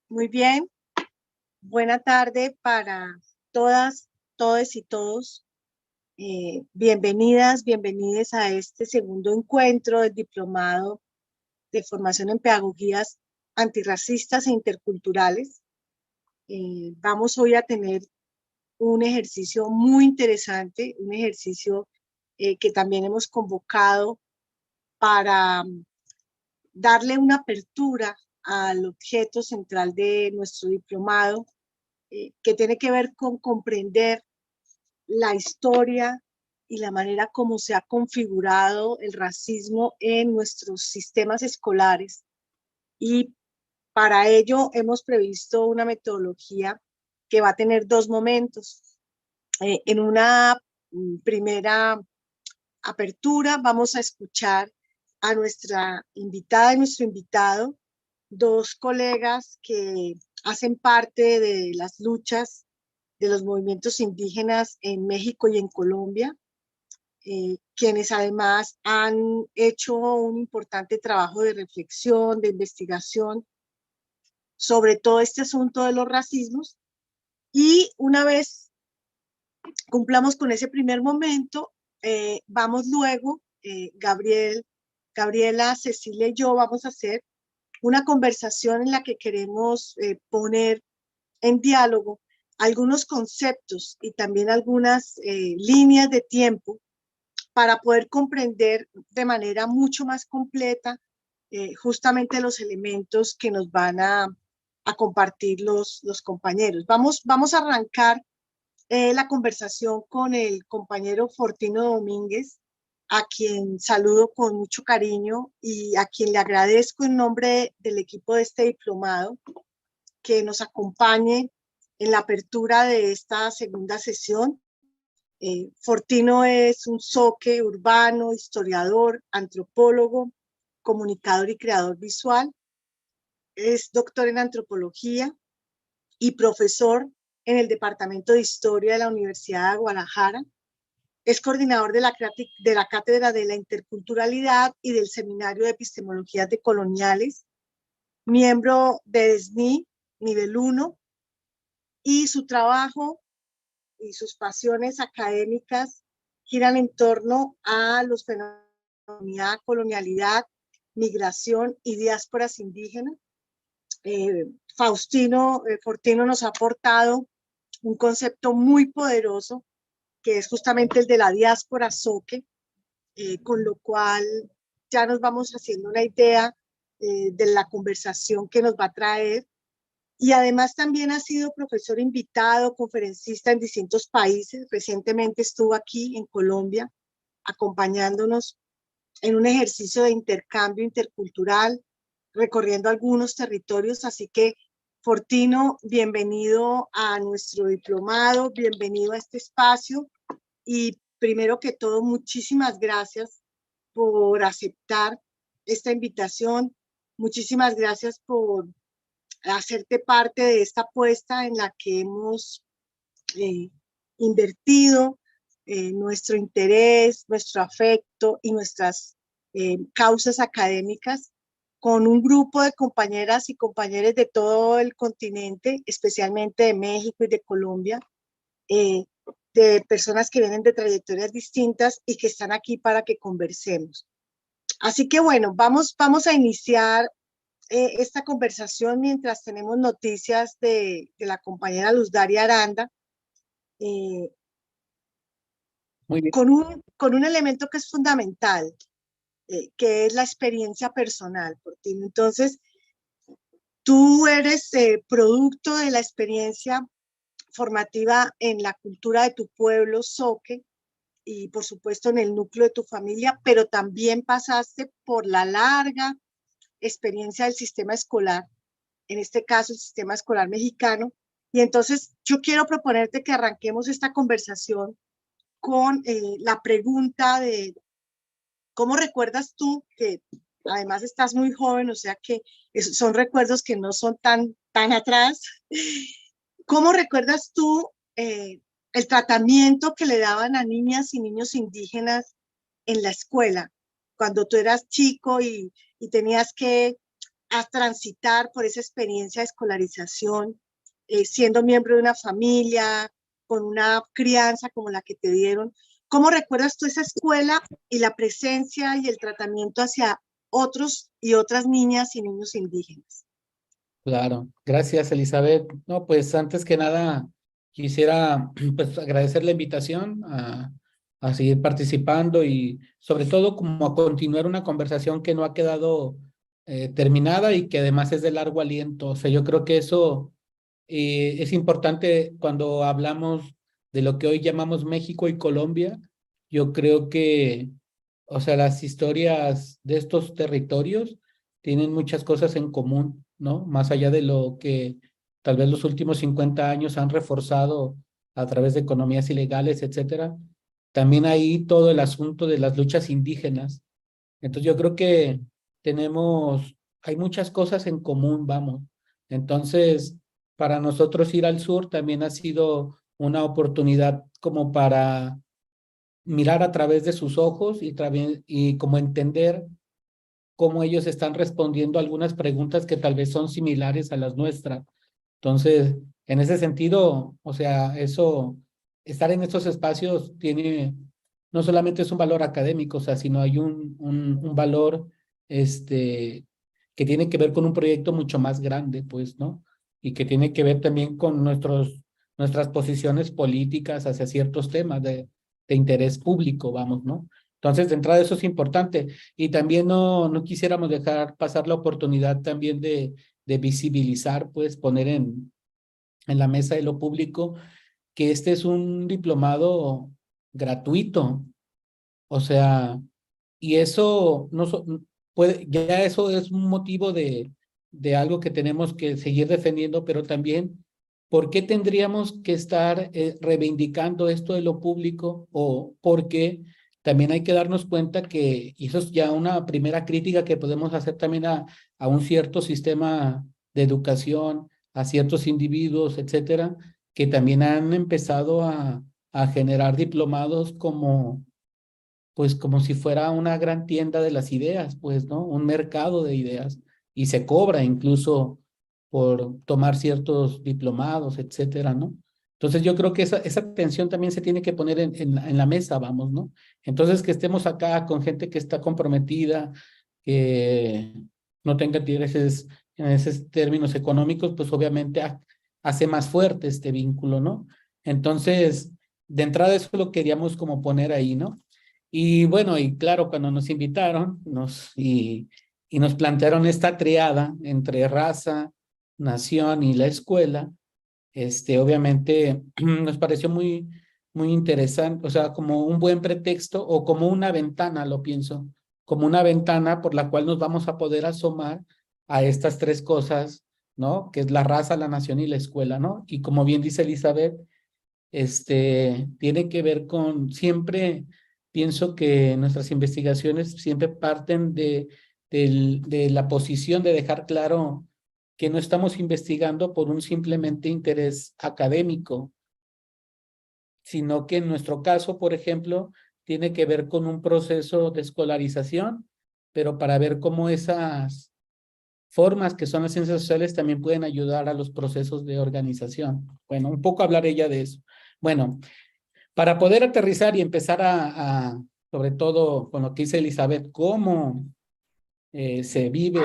Muy bien, buena tarde para todas, todes y todos. Bienvenidas, bienvenidos a este segundo encuentro del Diplomado de Formación en Pedagogías Antirracistas e Interculturales. Vamos hoy a tener un ejercicio muy interesante, un ejercicio que también hemos convocado para darle una apertura al objeto central de nuestro diplomado, que tiene que ver con comprender la historia y la manera como se ha configurado el racismo en nuestros sistemas escolares. Y para ello hemos previsto una metodología que va a tener dos momentos. En una primera apertura vamos a escuchar a nuestra invitada y nuestro invitado, dos colegas que hacen parte de las luchas de los movimientos indígenas en México y en Colombia, quienes además han hecho un importante trabajo de reflexión, de investigación sobre todo este asunto de los racismos. Y una vez cumplamos con ese primer momento, vamos luego, Gabriela, Cecilia y yo vamos a hacer una conversación en la que queremos poner en diálogo algunos conceptos y también algunas líneas de tiempo para poder comprender de manera mucho más completa justamente los elementos que nos van a compartir los compañeros. Vamos a arrancar la conversación con el compañero Fortino Domínguez, a quien saludo con mucho cariño y a quien le agradezco en nombre del equipo de este diplomado que nos acompañe en la apertura de esta segunda sesión. Fortino es un zoque urbano, historiador, antropólogo, comunicador y creador visual. Es doctor en antropología y profesor en el Departamento de Historia de la Universidad de Guadalajara. Es coordinador de la Cátedra de la Interculturalidad y del Seminario de Epistemologías Decoloniales, miembro de SNI Nivel 1, y su trabajo y sus pasiones académicas giran en torno a los fenómenos de colonialidad, migración y diásporas indígenas. Fortino nos ha aportado un concepto muy poderoso que es justamente el de la diáspora zoque, con lo cual ya nos vamos haciendo una idea de la conversación que nos va a traer. Y además también ha sido profesor invitado, conferencista en distintos países. Recientemente estuvo aquí en Colombia acompañándonos en un ejercicio de intercambio intercultural, recorriendo algunos territorios. Así que, Fortino, bienvenido a nuestro diplomado, bienvenido a este espacio. Y primero que todo, muchísimas gracias por aceptar esta invitación. Muchísimas gracias por hacerte parte de esta apuesta en la que hemos invertido nuestro interés, nuestro afecto y nuestras causas académicas con un grupo de compañeras y compañeros de todo el continente, especialmente de México y de Colombia, de personas que vienen de trayectorias distintas y que están aquí para que conversemos. Así que bueno, vamos a iniciar esta conversación mientras tenemos noticias de la compañera Luz Daria Aranda, con un elemento que es fundamental, que es la experiencia personal. Entonces, tú eres producto de la experiencia formativa en la cultura de tu pueblo, Zoque, y por supuesto en el núcleo de tu familia, pero también pasaste por la larga experiencia del sistema escolar, en este caso el sistema escolar mexicano. Y entonces yo quiero proponerte que arranquemos esta conversación con la pregunta de cómo recuerdas tú, que además estás muy joven, o sea que son recuerdos que no son tan atrás. ¿Cómo recuerdas tú el tratamiento que le daban a niñas y niños indígenas en la escuela, cuando tú eras chico y tenías que a transitar por esa experiencia de escolarización, siendo miembro de una familia, con una crianza como la que te dieron. ¿Cómo recuerdas tú esa escuela y la presencia y el tratamiento hacia otros y otras niñas y niños indígenas? Claro, gracias Elizabeth. No, pues antes que nada quisiera pues agradecer la invitación a seguir participando y sobre todo como a continuar una conversación que no ha quedado terminada y que además es de largo aliento. O sea, yo creo que eso es importante cuando hablamos de lo que hoy llamamos México y Colombia. Yo creo que, o sea, las historias de estos territorios tienen muchas cosas en común, ¿no? Más allá de lo que tal vez los últimos 50 años han reforzado a través de economías ilegales, etcétera. También hay todo el asunto de las luchas indígenas. Entonces yo creo que hay muchas cosas en común, vamos. Entonces, para nosotros ir al sur también ha sido una oportunidad como para mirar a través de sus ojos y como entender cómo ellos están respondiendo a algunas preguntas que tal vez son similares a las nuestras. Entonces, en ese sentido, o sea, estar en estos espacios no solamente es un valor académico, o sea, sino hay un valor, que tiene que ver con un proyecto mucho más grande, pues, ¿no? Y que tiene que ver también con nuestras posiciones políticas hacia ciertos temas de interés público, vamos, ¿no? Entonces, de entrada, eso es importante. Y también no quisiéramos dejar pasar la oportunidad también de visibilizar, pues poner en la mesa de lo público que este es un diplomado gratuito. O sea, y eso no puede, ya eso es un motivo de algo que tenemos que seguir defendiendo, pero también, ¿por qué tendríamos que estar reivindicando esto de lo público? O porque también hay que darnos cuenta que, y eso es ya una primera crítica que podemos hacer también a un cierto sistema de educación, a ciertos individuos, etcétera, que también han empezado a generar diplomados como pues como si fuera una gran tienda de las ideas, pues, ¿no? Un mercado de ideas. Y se cobra incluso por tomar ciertos diplomados, etcétera, ¿no? Entonces yo creo que esa tensión también se tiene que poner en la mesa, vamos, ¿no? Entonces que estemos acá con gente que está comprometida, que no tenga intereses en esos términos económicos, pues obviamente hace más fuerte este vínculo, ¿no? Entonces, de entrada eso lo queríamos como poner ahí, ¿no? Y bueno, y claro, cuando nos invitaron y nos plantearon esta triada entre raza, nación y la escuela, obviamente nos pareció muy interesante, o sea, como un buen pretexto o como una ventana, lo pienso, como una ventana por la cual nos vamos a poder asomar a estas tres cosas, ¿no? Que es la raza, la nación y la escuela, ¿no? Y como bien dice Elizabeth, tiene que ver con, siempre pienso que nuestras investigaciones siempre parten de la posición de dejar claro que no estamos investigando por un simplemente interés académico, sino que en nuestro caso, por ejemplo, tiene que ver con un proceso de escolarización, pero para ver cómo esas formas que son las ciencias sociales también pueden ayudar a los procesos de organización. Bueno, un poco hablaré ya de eso. Bueno, para poder aterrizar y empezar sobre todo con lo que dice Elizabeth, cómo se vive,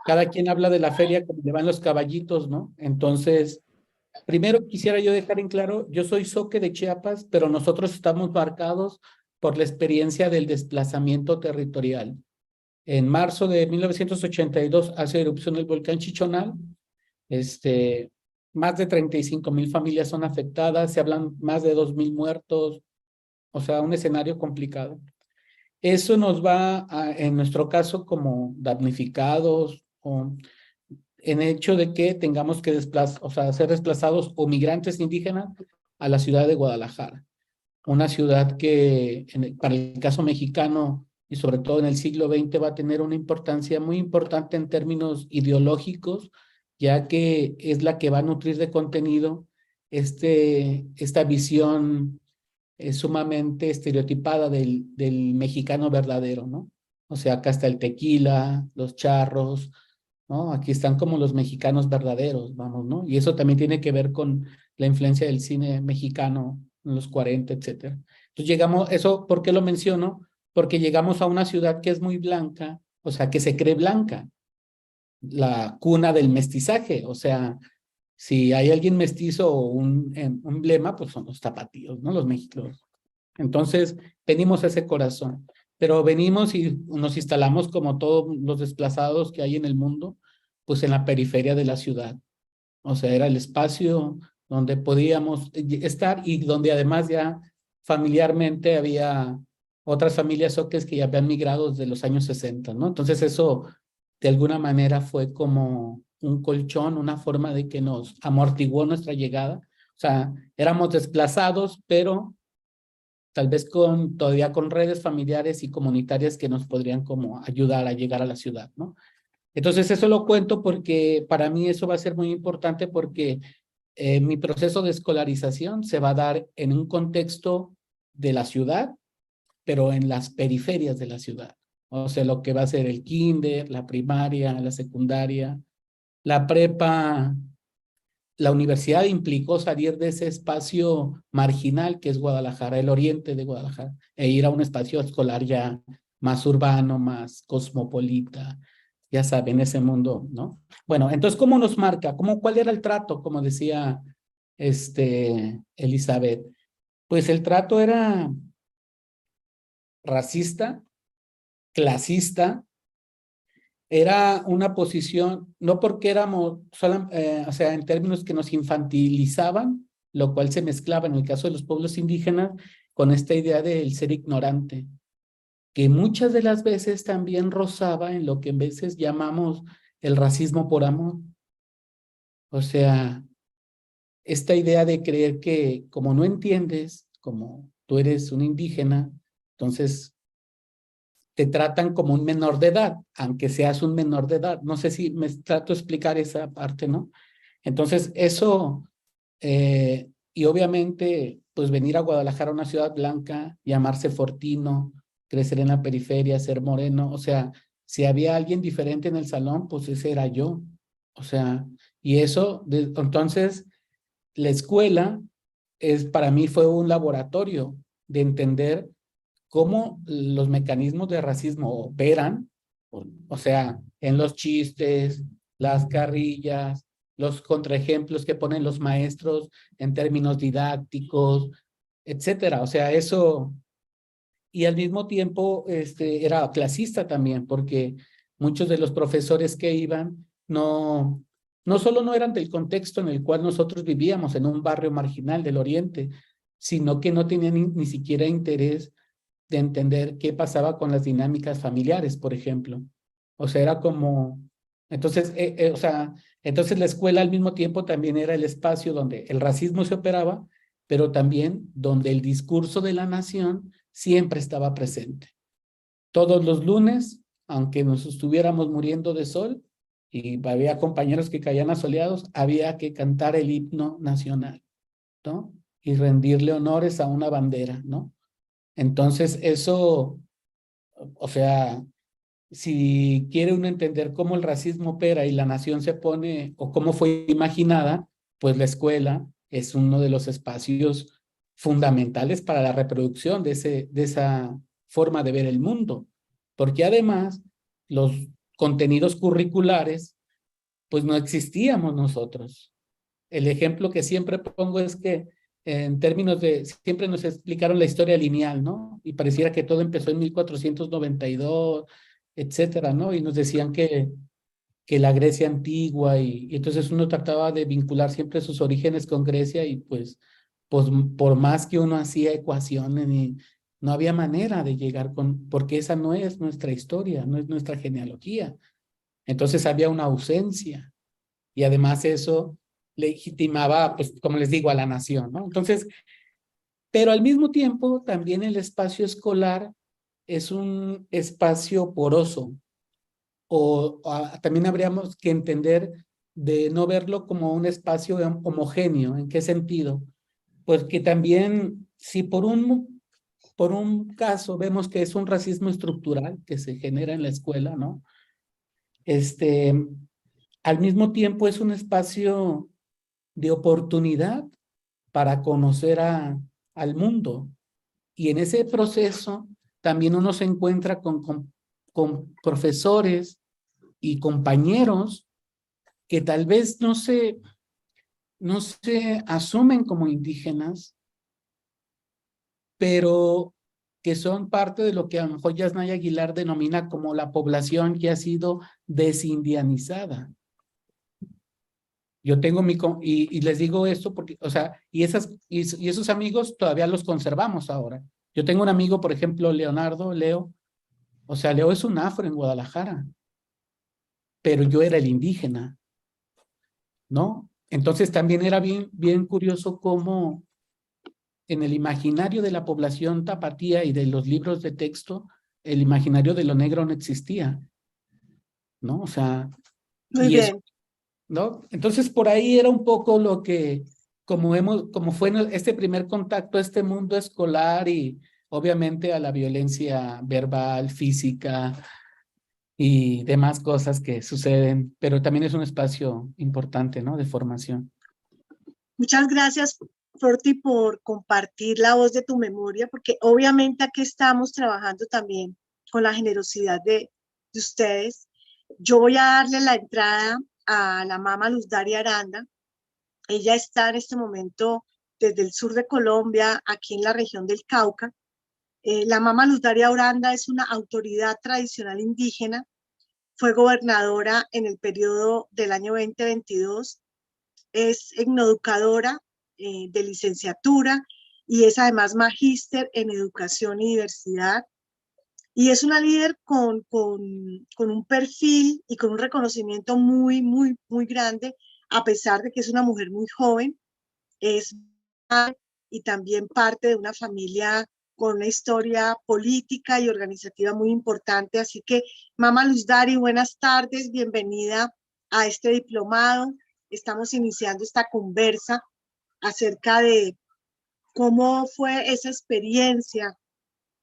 cada quien habla de la feria como le van los caballitos, ¿no? Entonces, primero quisiera yo dejar en claro, yo soy Zoque de Chiapas, pero nosotros estamos marcados por la experiencia del desplazamiento territorial. En marzo de 1982 hace erupción el volcán Chichonal. Más de 35,000 familias son afectadas, se hablan más de 2,000 muertos, o sea, un escenario complicado. Eso nos va, en nuestro caso, como damnificados, o en el hecho de que tengamos que o sea, ser desplazados o migrantes indígenas a la ciudad de Guadalajara, una ciudad que para el caso mexicano y sobre todo en el siglo XX va a tener una importancia muy importante en términos ideológicos, ya que es la que va a nutrir de contenido esta visión sumamente estereotipada del mexicano verdadero, ¿no? O sea, acá está el tequila, los charros, ¿no? Aquí están como los mexicanos verdaderos, vamos, ¿no? Y eso también tiene que ver con la influencia del cine mexicano en los 40, etcétera. Entonces llegamos, eso, ¿por qué lo menciono? Porque llegamos a una ciudad que es muy blanca, o sea, que se cree blanca, la cuna del mestizaje, o sea, si hay alguien mestizo o un emblema, pues son los tapatíos, ¿no? Los mexicanos. Entonces, venimos a ese corazón, pero venimos y nos instalamos como todos los desplazados que hay en el mundo, pues en la periferia de la ciudad. O sea, era el espacio donde podíamos estar y donde además ya familiarmente había otras familias soques que ya habían migrado desde los años 60, ¿no? Entonces eso de alguna manera fue como un colchón, una forma de que nos amortiguó nuestra llegada. O sea, éramos desplazados, pero tal vez todavía con redes familiares y comunitarias que nos podrían como ayudar a llegar a la ciudad, ¿no? Entonces eso lo cuento porque para mí eso va a ser muy importante porque mi proceso de escolarización se va a dar en un contexto de la ciudad, pero en las periferias de la ciudad. O sea, lo que va a ser el kinder, la primaria, la secundaria, la prepa. La universidad implicó salir de ese espacio marginal que es Guadalajara, el oriente de Guadalajara, e ir a un espacio escolar ya más urbano, más cosmopolita, ya saben, ese mundo, ¿no? Bueno, entonces, ¿cómo nos marca? ¿Cuál era el trato? Como decía Elizabeth. Pues el trato era racista, clasista, era una posición, no porque éramos, o sea, en términos que nos infantilizaban, lo cual se mezclaba en el caso de los pueblos indígenas con esta idea del ser ignorante, que muchas de las veces también rozaba en lo que en veces llamamos el racismo por amor. O sea, esta idea de creer que como no entiendes, como tú eres un indígena, entonces te tratan como un menor de edad, aunque seas un menor de edad. No sé si me trato de explicar esa parte, ¿no? Entonces, eso, y obviamente, pues venir a Guadalajara, una ciudad blanca, llamarse Fortino, crecer en la periferia, ser moreno, o sea, si había alguien diferente en el salón, pues ese era yo. O sea, y eso, entonces, la escuela para mí fue un laboratorio de entender cómo los mecanismos de racismo operan, o sea, en los chistes, las carrillas, los contraejemplos que ponen los maestros en términos didácticos, etcétera. O sea, eso, y al mismo tiempo era clasista también, porque muchos de los profesores que iban no solo no eran del contexto en el cual nosotros vivíamos, en un barrio marginal del Oriente, sino que no tenían ni siquiera interés de entender qué pasaba con las dinámicas familiares, por ejemplo. O sea, era como, entonces, o sea, entonces la escuela al mismo tiempo también era el espacio donde el racismo se operaba, pero también donde el discurso de la nación siempre estaba presente. Todos los lunes, aunque nos estuviéramos muriendo de sol y había compañeros que caían asoleados, había que cantar el himno nacional, ¿no? Y rendirle honores a una bandera, ¿no? Entonces, eso, o sea, si quiere uno entender cómo el racismo opera y la nación se pone, o cómo fue imaginada, pues la escuela es uno de los espacios fundamentales para la reproducción de esa forma de ver el mundo. Porque además, los contenidos curriculares, pues no existíamos nosotros. El ejemplo que siempre pongo es que en términos de, siempre nos explicaron la historia lineal, ¿no? Y pareciera que todo empezó en 1492, etcétera, ¿no? Y nos decían que la Grecia antigua y entonces uno trataba de vincular siempre sus orígenes con Grecia y pues por más que uno hacía ecuaciones, no había manera de llegar porque esa no es nuestra historia, no es nuestra genealogía. Entonces había una ausencia y además eso legitimaba, pues, como les digo, a la nación, ¿no? Entonces, pero al mismo tiempo, también el espacio escolar es un espacio poroso, también habríamos que entender de no verlo como un espacio homogéneo. ¿En qué sentido? Pues que también, si por un por un caso vemos que es un racismo estructural que se genera en la escuela, ¿no? Al mismo tiempo es un espacio de oportunidad para conocer al mundo. Y en ese proceso también uno se encuentra con profesores y compañeros que tal vez no se asumen como indígenas, pero que son parte de lo que a lo mejor Yasnaya Aguilar denomina como la población que ha sido desindianizada. Yo tengo y les digo esto porque, o sea, y esos amigos todavía los conservamos ahora. Yo tengo un amigo, por ejemplo, Leo, o sea, Leo es un afro en Guadalajara, pero yo era el indígena, ¿no? Entonces también era bien curioso cómo en el imaginario de la población tapatía y de los libros de texto, el imaginario de lo negro no existía, ¿no? O sea, Muy y eso, bien. ¿no? Entonces por ahí era un poco lo que, como fue este primer contacto a este mundo escolar y obviamente a la violencia verbal, física y demás cosas que suceden, pero también es un espacio importante, ¿no? De formación. Muchas gracias, Forti, por compartir la voz de tu memoria, porque obviamente aquí estamos trabajando también con la generosidad de ustedes. Yo voy a darle la entrada a la mama Luz Daria Aranda. Ella está en este momento desde el sur de Colombia, aquí en la región del Cauca. La mama Luz Daria Aranda es una autoridad tradicional indígena. Fue gobernadora en el periodo del año 2022. Es etnoeducadora de licenciatura y es además magíster en educación y diversidad. Y es una líder con un perfil y con un reconocimiento muy grande, a pesar de que es una mujer muy joven. Es y también parte de una familia con una historia política y organizativa muy importante. Así que, Mama Luz Dari, buenas tardes, bienvenida a este diplomado. Estamos iniciando esta conversa acerca de cómo fue esa experiencia.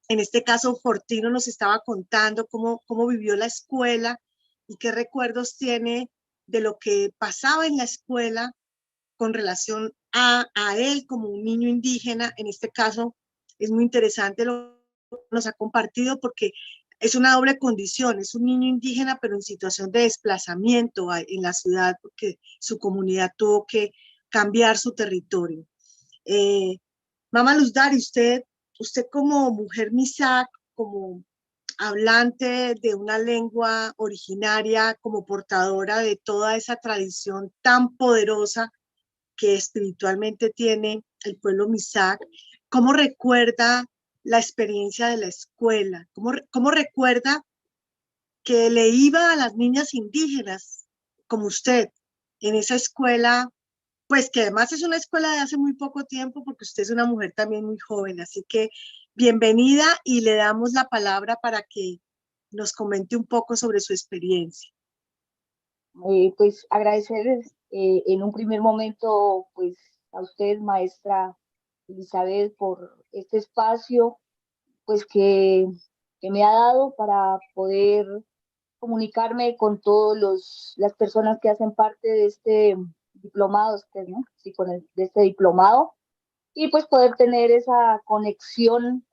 En este caso, Fortino nos estaba contando cómo vivió la escuela y qué recuerdos tiene de lo que pasaba en la escuela con relación a él como un niño indígena. En este caso es muy interesante lo que nos ha compartido porque es una doble condición, es un niño indígena pero en situación de desplazamiento en la ciudad porque su comunidad tuvo que cambiar su territorio. Eh, Mama Luz Dari, usted como mujer Misak, como hablante de una lengua originaria, como portadora de toda esa tradición tan poderosa que espiritualmente tiene el pueblo Misak, ¿cómo recuerda la experiencia de la escuela? ¿Cómo recuerda que le iba a las niñas indígenas, como usted, en esa escuela, pues que además es una escuela de hace muy poco tiempo, porque usted es una mujer también muy joven, así que bienvenida y le damos la palabra para que nos comente un poco sobre su experiencia. Pues agradecerles en un primer momento pues a usted, maestra Elizabeth, por este espacio pues que me ha dado para poder comunicarme con todas las personas que hacen parte de este diplomado, ¿no? Sí, de este diplomado, y pues poder tener esa conexión.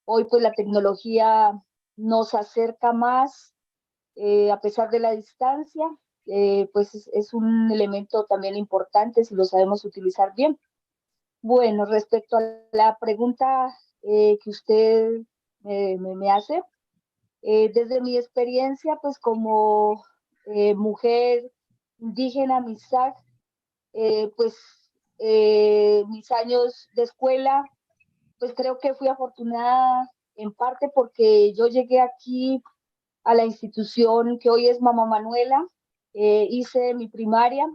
Hoy pues la tecnología nos acerca más a pesar de la distancia, pues es un elemento también importante si lo sabemos utilizar bien. Bueno, respecto a la pregunta que usted me hace, desde mi experiencia, pues como mujer indígena, Misak, pues mis años de escuela, pues creo que fui afortunada en parte porque yo llegué aquí a la institución que hoy es Mamá Manuela, hice mi primaria.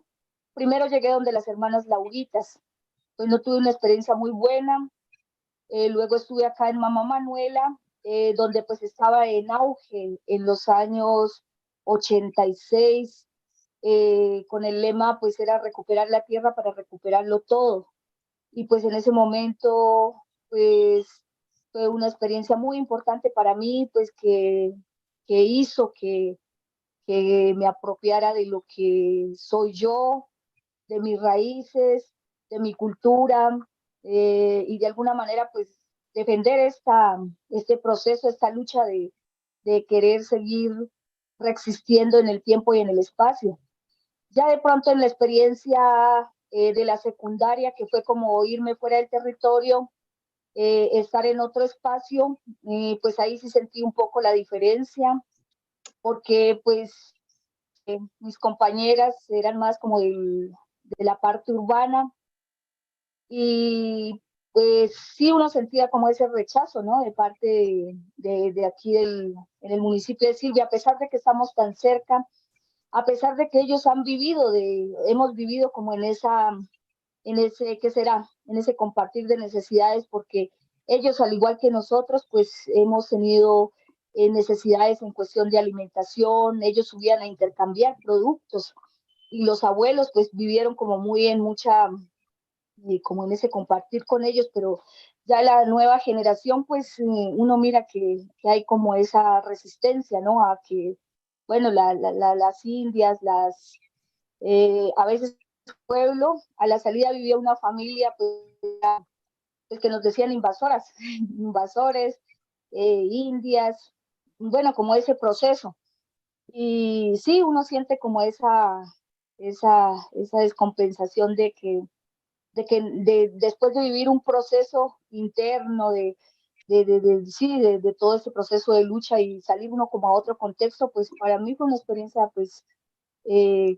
Primero llegué donde las hermanas Lauritas, pues no tuve una experiencia muy buena. Luego estuve acá en Mamá Manuela, donde pues estaba en auge en los años 86, con el lema pues era recuperar la tierra para recuperarlo todo. Y pues en ese momento pues fue una experiencia muy importante para mí, pues que hizo que me apropiara de lo que soy yo, de mis raíces, de mi cultura, y de alguna manera pues defender este proceso, esta lucha de querer seguir reexistiendo en el tiempo y en el espacio. Ya de pronto en la experiencia de la secundaria, que fue como irme fuera del territorio, estar en otro espacio, pues ahí sí sentí un poco la diferencia, porque pues mis compañeras eran más como de la parte urbana, y pues sí uno sentía como ese rechazo, ¿no? De parte de aquí en el municipio de Silvia, a pesar de que estamos tan cerca, a pesar de que ellos hemos vivido como en ese, ¿qué será? En ese compartir de necesidades, porque ellos, al igual que nosotros, pues hemos tenido necesidades en cuestión de alimentación, ellos subían a intercambiar productos, y los abuelos pues vivieron como muy en mucha, como en ese compartir con ellos, pero ya la nueva generación, pues uno mira que hay como esa resistencia, ¿no? A que, bueno, las indias, a veces pueblo, a la salida vivía una familia, pues que nos decían invasoras, invasores, indias, bueno, como ese proceso. Y sí, uno siente como esa descompensación después de vivir un proceso interno sí, de todo ese proceso de lucha y salir uno como a otro contexto, pues para mí fue una experiencia pues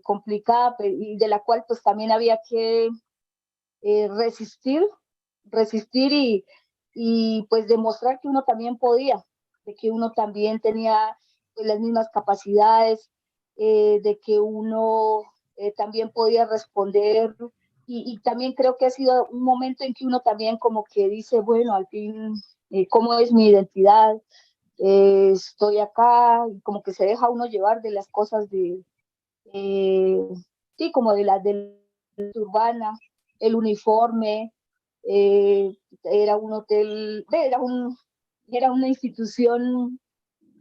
complicada, y de la cual pues también había que resistir, y pues demostrar que uno también podía, de que uno también tenía pues, las mismas capacidades, de que uno también podía responder, y también creo que ha sido un momento en que uno también como que dice, bueno, al fin, ¿cómo es mi identidad? Estoy acá, y como que se deja uno llevar de las cosas eh, sí, como de la urbana, el uniforme, era un hotel, era una institución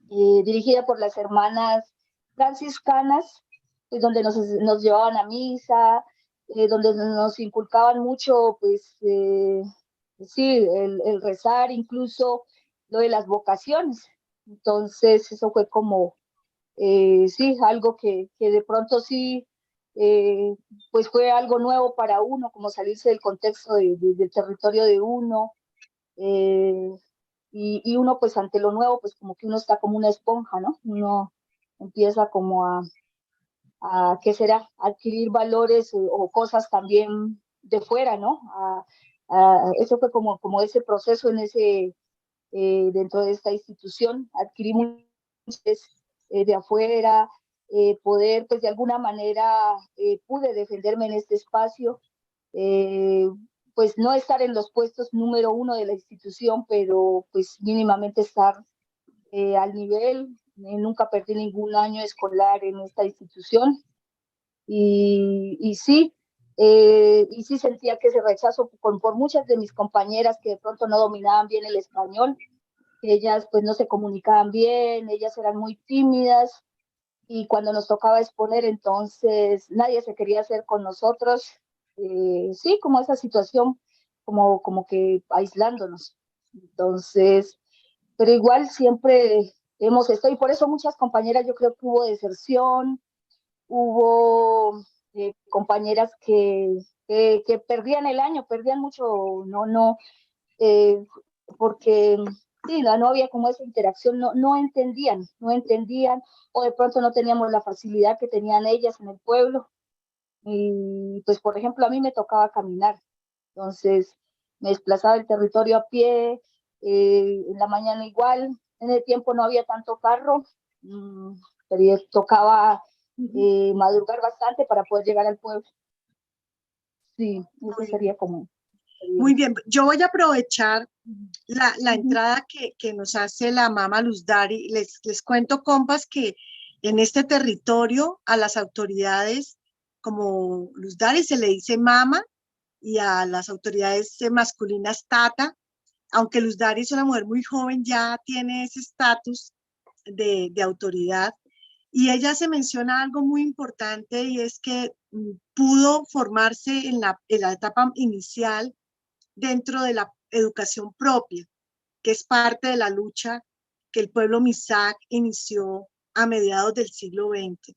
dirigida por las hermanas franciscanas, pues donde nos llevaban a misa, donde nos inculcaban mucho, pues sí, el rezar, incluso lo de las vocaciones. Entonces, eso fue como sí, algo que de pronto sí, eh, pues fue algo nuevo para uno, como salirse del contexto del territorio de uno, eh, y uno pues ante lo nuevo, pues como que uno está como una esponja, ¿no? Uno empieza como ¿qué será? Adquirir valores o cosas también de fuera, ¿no? Eso fue como ese proceso dentro de esta institución, adquirí muchos de afuera, poder, pues de alguna manera pude defenderme en este espacio, eh, pues no estar en los puestos número uno de la institución, pero pues mínimamente estar al nivel. Nunca perdí ningún año escolar en esta institución, y sí, y sí sentía que ese rechazo por muchas de mis compañeras que de pronto no dominaban bien el español, ellas pues no se comunicaban bien, ellas eran muy tímidas, y cuando nos tocaba exponer, entonces nadie se quería hacer con nosotros. Sí, como esa situación, como que aislándonos. Entonces, pero igual siempre hemos estado, y por eso muchas compañeras, yo creo que hubo deserción, hubo compañeras que perdían el año, perdían mucho, no, eh, porque sí, no había como esa interacción, no entendían, o de pronto no teníamos la facilidad que tenían ellas en el pueblo. Y pues, por ejemplo, a mí me tocaba caminar, entonces me desplazaba el territorio a pie, en la mañana igual, en el tiempo no había tanto carro, pero tocaba madrugar bastante para poder llegar al pueblo. Sí, eso sería como... Muy bien, yo voy a aprovechar la entrada que nos hace la mama Luz Dari. Les cuento, compas, que en este territorio a las autoridades, como Luz Dari se le dice mama, y a las autoridades masculinas tata, aunque Luz Dari es una mujer muy joven, ya tiene ese estatus de autoridad. Y ella se menciona algo muy importante, y es que pudo formarse en la etapa inicial dentro de la educación propia, que es parte de la lucha que el pueblo Misak inició a mediados del siglo XX.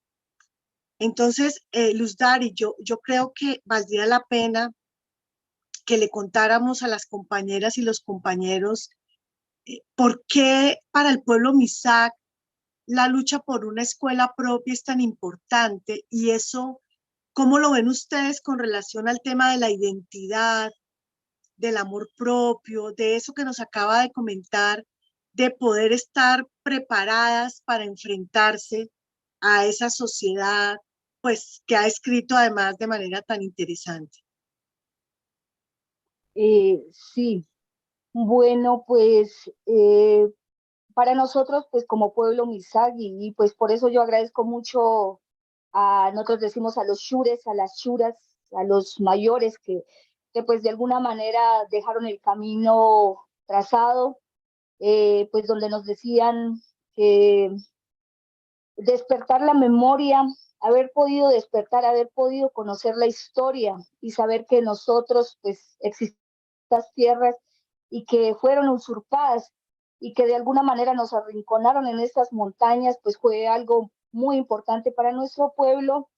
Entonces, Luz Dari, yo creo que valdría la pena que le contáramos a las compañeras y los compañeros por qué para el pueblo Misak la lucha por una escuela propia es tan importante, y eso, ¿cómo lo ven ustedes con relación al tema de la identidad, del amor propio, de eso que nos acaba de comentar, de poder estar preparadas para enfrentarse a esa sociedad, pues que ha escrito además de manera tan interesante? Sí, bueno, pues para nosotros, pues como pueblo Misagi, y pues por eso yo agradezco mucho nosotros decimos a los shures, a las shuras, a los mayores que pues de alguna manera dejaron el camino trazado, pues donde nos decían que despertar la memoria, haber podido despertar, haber podido conocer la historia y saber que nosotros pues existimos estas tierras y que fueron usurpadas y que de alguna manera nos arrinconaron en estas montañas, pues fue algo muy importante para nuestro pueblo,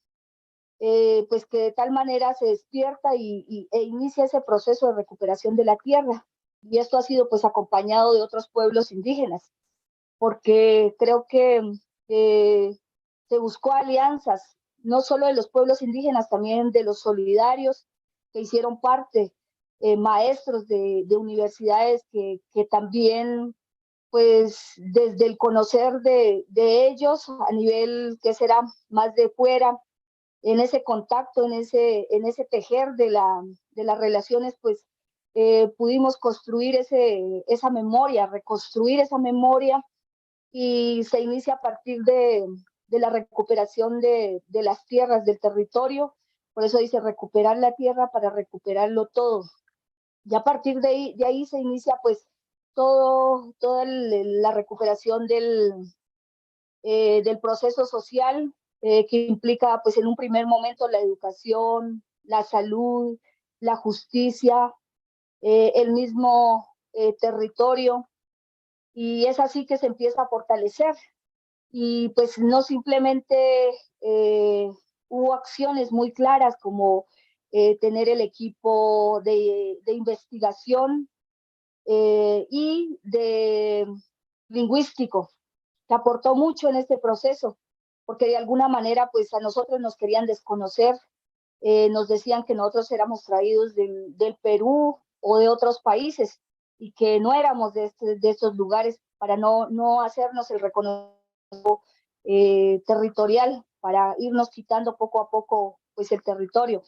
pues que de tal manera se despierta e inicia ese proceso de recuperación de la tierra. Y esto ha sido pues acompañado de otros pueblos indígenas, porque creo que se buscó alianzas, no solo de los pueblos indígenas, también de los solidarios que hicieron parte, maestros de universidades que también, pues desde el conocer de ellos a nivel que será más de fuera, en ese contacto, en ese tejer de las relaciones, pues pudimos construir esa memoria, reconstruir esa memoria, y se inicia a partir de la recuperación de las tierras, del territorio. Por eso dice recuperar la tierra para recuperarlo todo. Y a partir de ahí se inicia pues toda la recuperación del proceso social, que implica pues en un primer momento la educación, la salud, la justicia, el mismo territorio, y es así que se empieza a fortalecer. Y pues no simplemente hubo acciones muy claras como tener el equipo de investigación y de lingüístico, que aportó mucho en este proceso, porque de alguna manera pues a nosotros nos querían desconocer, nos decían que nosotros éramos traídos del Perú o de otros países y que no éramos de estos lugares, para no hacernos el reconocimiento territorial, para irnos quitando poco a poco pues el territorio.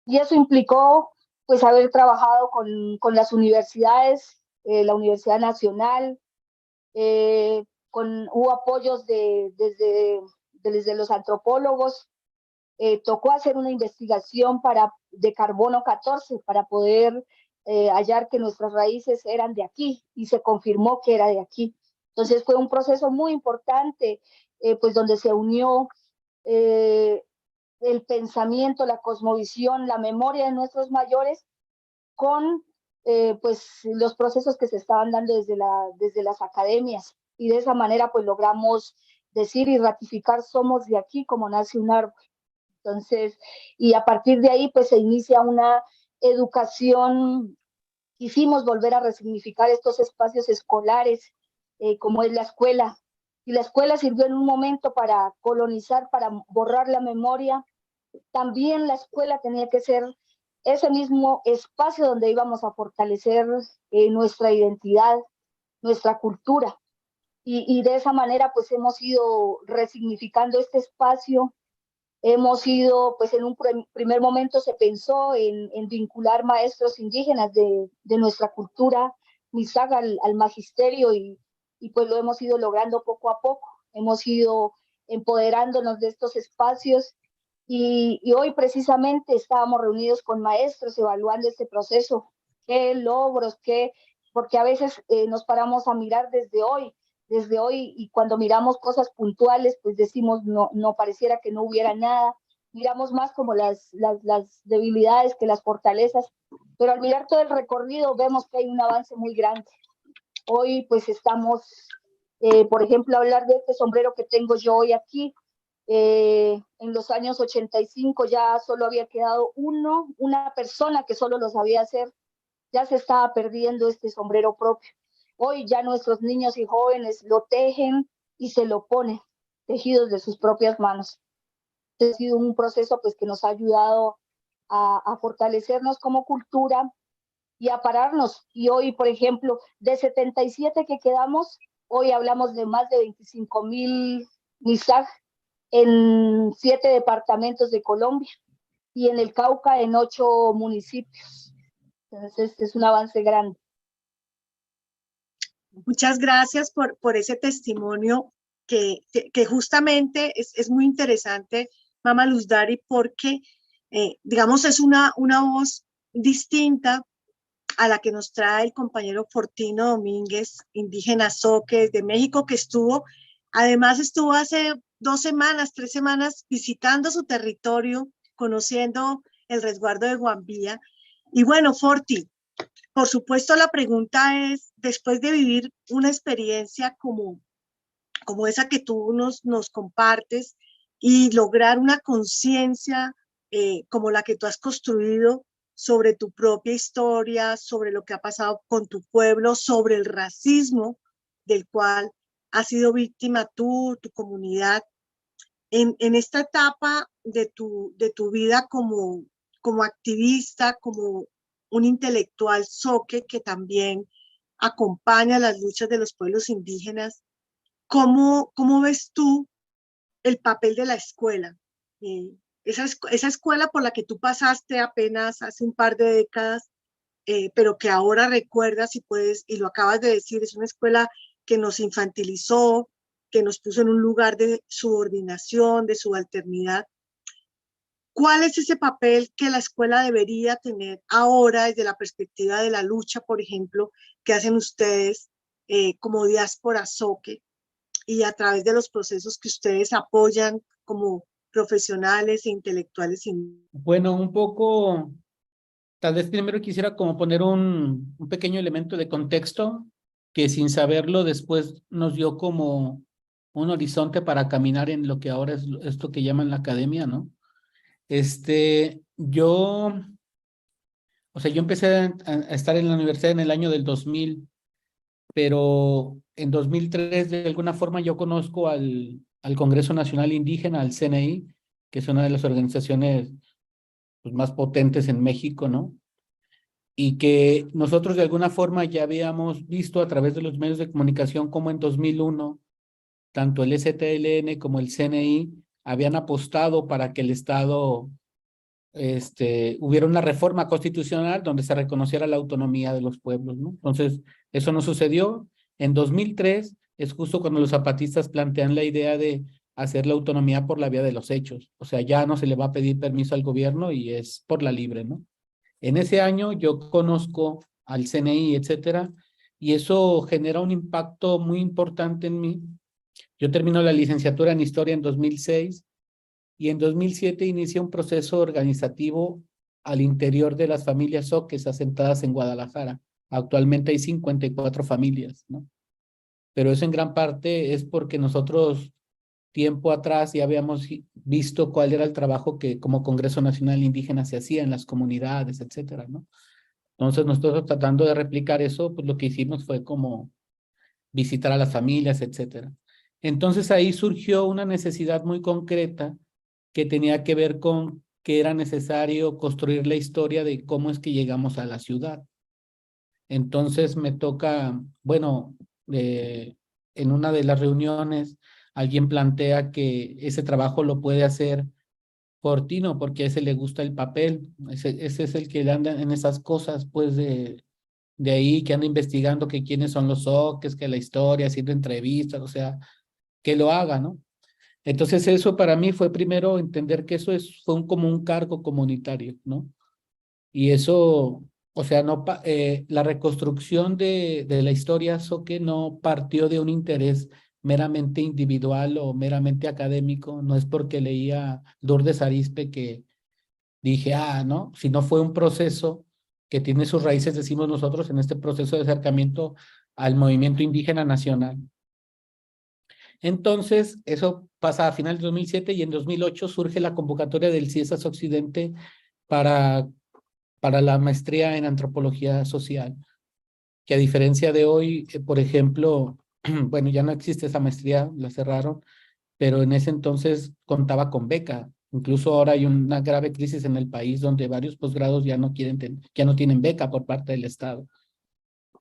Y eso implicó pues haber trabajado con las universidades, la Universidad Nacional, hubo apoyos desde los antropólogos, tocó hacer una investigación de carbono 14 para poder hallar que nuestras raíces eran de aquí, y se confirmó que era de aquí. Entonces fue un proceso muy importante, pues donde se unió eh, el pensamiento, la cosmovisión, la memoria de nuestros mayores con pues los procesos que se estaban dando desde las academias, y de esa manera pues logramos decir y ratificar somos de aquí como nace un árbol. Entonces, y a partir de ahí pues se inicia una educación. Quisimos volver a resignificar estos espacios escolares, como es la escuela. Y la escuela sirvió en un momento para colonizar, para borrar la memoria. También la escuela tenía que ser ese mismo espacio donde íbamos a fortalecer nuestra identidad, nuestra cultura. Y de esa manera pues hemos ido resignificando este espacio. Hemos ido, pues en un primer momento se pensó en vincular maestros indígenas de nuestra cultura Misak al magisterio, y pues lo hemos ido logrando poco a poco. Hemos ido empoderándonos de estos espacios, y hoy precisamente estábamos reunidos con maestros evaluando este proceso, qué logros, qué porque a veces nos paramos a mirar desde hoy, y cuando miramos cosas puntuales, pues decimos, no, no pareciera que no hubiera nada, miramos más como las debilidades que las fortalezas, pero al mirar todo el recorrido vemos que hay un avance muy grande. Hoy pues estamos, por ejemplo, hablar de este sombrero que tengo yo hoy aquí. En los años 85 ya solo había quedado una persona que solo lo sabía hacer. Ya se estaba perdiendo este sombrero propio. Hoy ya nuestros niños y jóvenes lo tejen y se lo ponen, tejidos de sus propias manos. Ha sido un proceso pues que nos ha ayudado a fortalecernos como cultura y a pararnos. Y hoy, por ejemplo, de 77 que quedamos, hoy hablamos de más de 25.000 MISAG en 7 departamentos de Colombia y en el Cauca en 8 municipios. Entonces, es un avance grande. Muchas gracias por ese testimonio que justamente es muy interesante, Mama Luz Dari, porque, digamos, es una voz distinta a la que nos trae el compañero Fortino Domínguez, indígena Zoque desde México, que además estuvo hace 2 semanas, 3 semanas visitando su territorio, conociendo el resguardo de Guambía. Y bueno, Forti, por supuesto la pregunta es, después de vivir una experiencia como esa que tú nos compartes y lograr una conciencia como la que tú has construido sobre tu propia historia, sobre lo que ha pasado con tu pueblo, sobre el racismo del cual has sido víctima tú, tu comunidad, en esta etapa de tu vida como activista, como un intelectual zoque que también acompaña las luchas de los pueblos indígenas. ¿Cómo ves tú el papel de la escuela? Esa escuela por la que tú pasaste apenas hace un par de décadas, pero que ahora recuerdas y puedes, y lo acabas de decir, es una escuela que nos infantilizó, que nos puso en un lugar de subordinación, de subalternidad. ¿Cuál es ese papel que la escuela debería tener ahora desde la perspectiva de la lucha, por ejemplo, que hacen ustedes como diáspora Zoque y a través de los procesos que ustedes apoyan como profesionales e intelectuales? Bueno, un poco, tal vez primero quisiera como poner un pequeño elemento de contexto que sin saberlo después nos dio como un horizonte para caminar en lo que ahora es esto que llaman la academia, ¿no? Yo, o sea, yo empecé a estar en la universidad en el año del 2000, pero en 2003 de alguna forma yo conozco al Congreso Nacional Indígena, al CNI, que es una de las organizaciones pues, más potentes en México, ¿no? Y que nosotros de alguna forma ya habíamos visto a través de los medios de comunicación como en 2001, tanto el STLN como el CNI habían apostado para que el Estado hubiera una reforma constitucional donde se reconociera la autonomía de los pueblos, ¿no? Entonces, eso no sucedió. En 2003 es justo cuando los zapatistas plantean la idea de hacer la autonomía por la vía de los hechos. O sea, ya no se le va a pedir permiso al gobierno y es por la libre, ¿no? En ese año yo conozco al CNI, etcétera, y eso genera un impacto muy importante en mí. Yo termino la licenciatura en Historia en 2006 y en 2007 inicia un proceso organizativo al interior de las familias zoques asentadas en Guadalajara. Actualmente hay 54 familias, ¿no? Pero eso en gran parte es porque nosotros tiempo atrás ya habíamos visto cuál era el trabajo que como Congreso Nacional Indígena se hacía en las comunidades, etcétera, ¿no? Entonces nosotros tratando de replicar eso, pues lo que hicimos fue como visitar a las familias, etcétera. Entonces ahí surgió una necesidad muy concreta que tenía que ver con que era necesario construir la historia de cómo es que llegamos a la ciudad. Entonces me toca, bueno, en una de las reuniones alguien plantea que ese trabajo lo puede hacer Fortino porque a ese le gusta el papel, ese es el que anda en esas cosas, pues de ahí que anda investigando que quiénes son los zoques, que la historia, haciendo entrevistas, o sea, que lo haga, ¿no? Entonces eso para mí fue primero entender que eso fue como un cargo comunitario, ¿no? Y eso o sea, la reconstrucción de la historia Zoque no partió de un interés meramente individual o meramente académico, no es porque leía Lourdes Arizpe que dije, ¿no? Sino fue un proceso que tiene sus raíces, decimos nosotros, en este proceso de acercamiento al movimiento indígena nacional. Entonces, eso pasa a final de 2007 y en 2008 surge la convocatoria del CIESAS Occidente para la maestría en antropología social, que a diferencia de hoy, por ejemplo, bueno, ya no existe esa maestría, la cerraron, pero en ese entonces contaba con beca. Incluso ahora hay una grave crisis en el país donde varios posgrados ya no tienen beca por parte del Estado.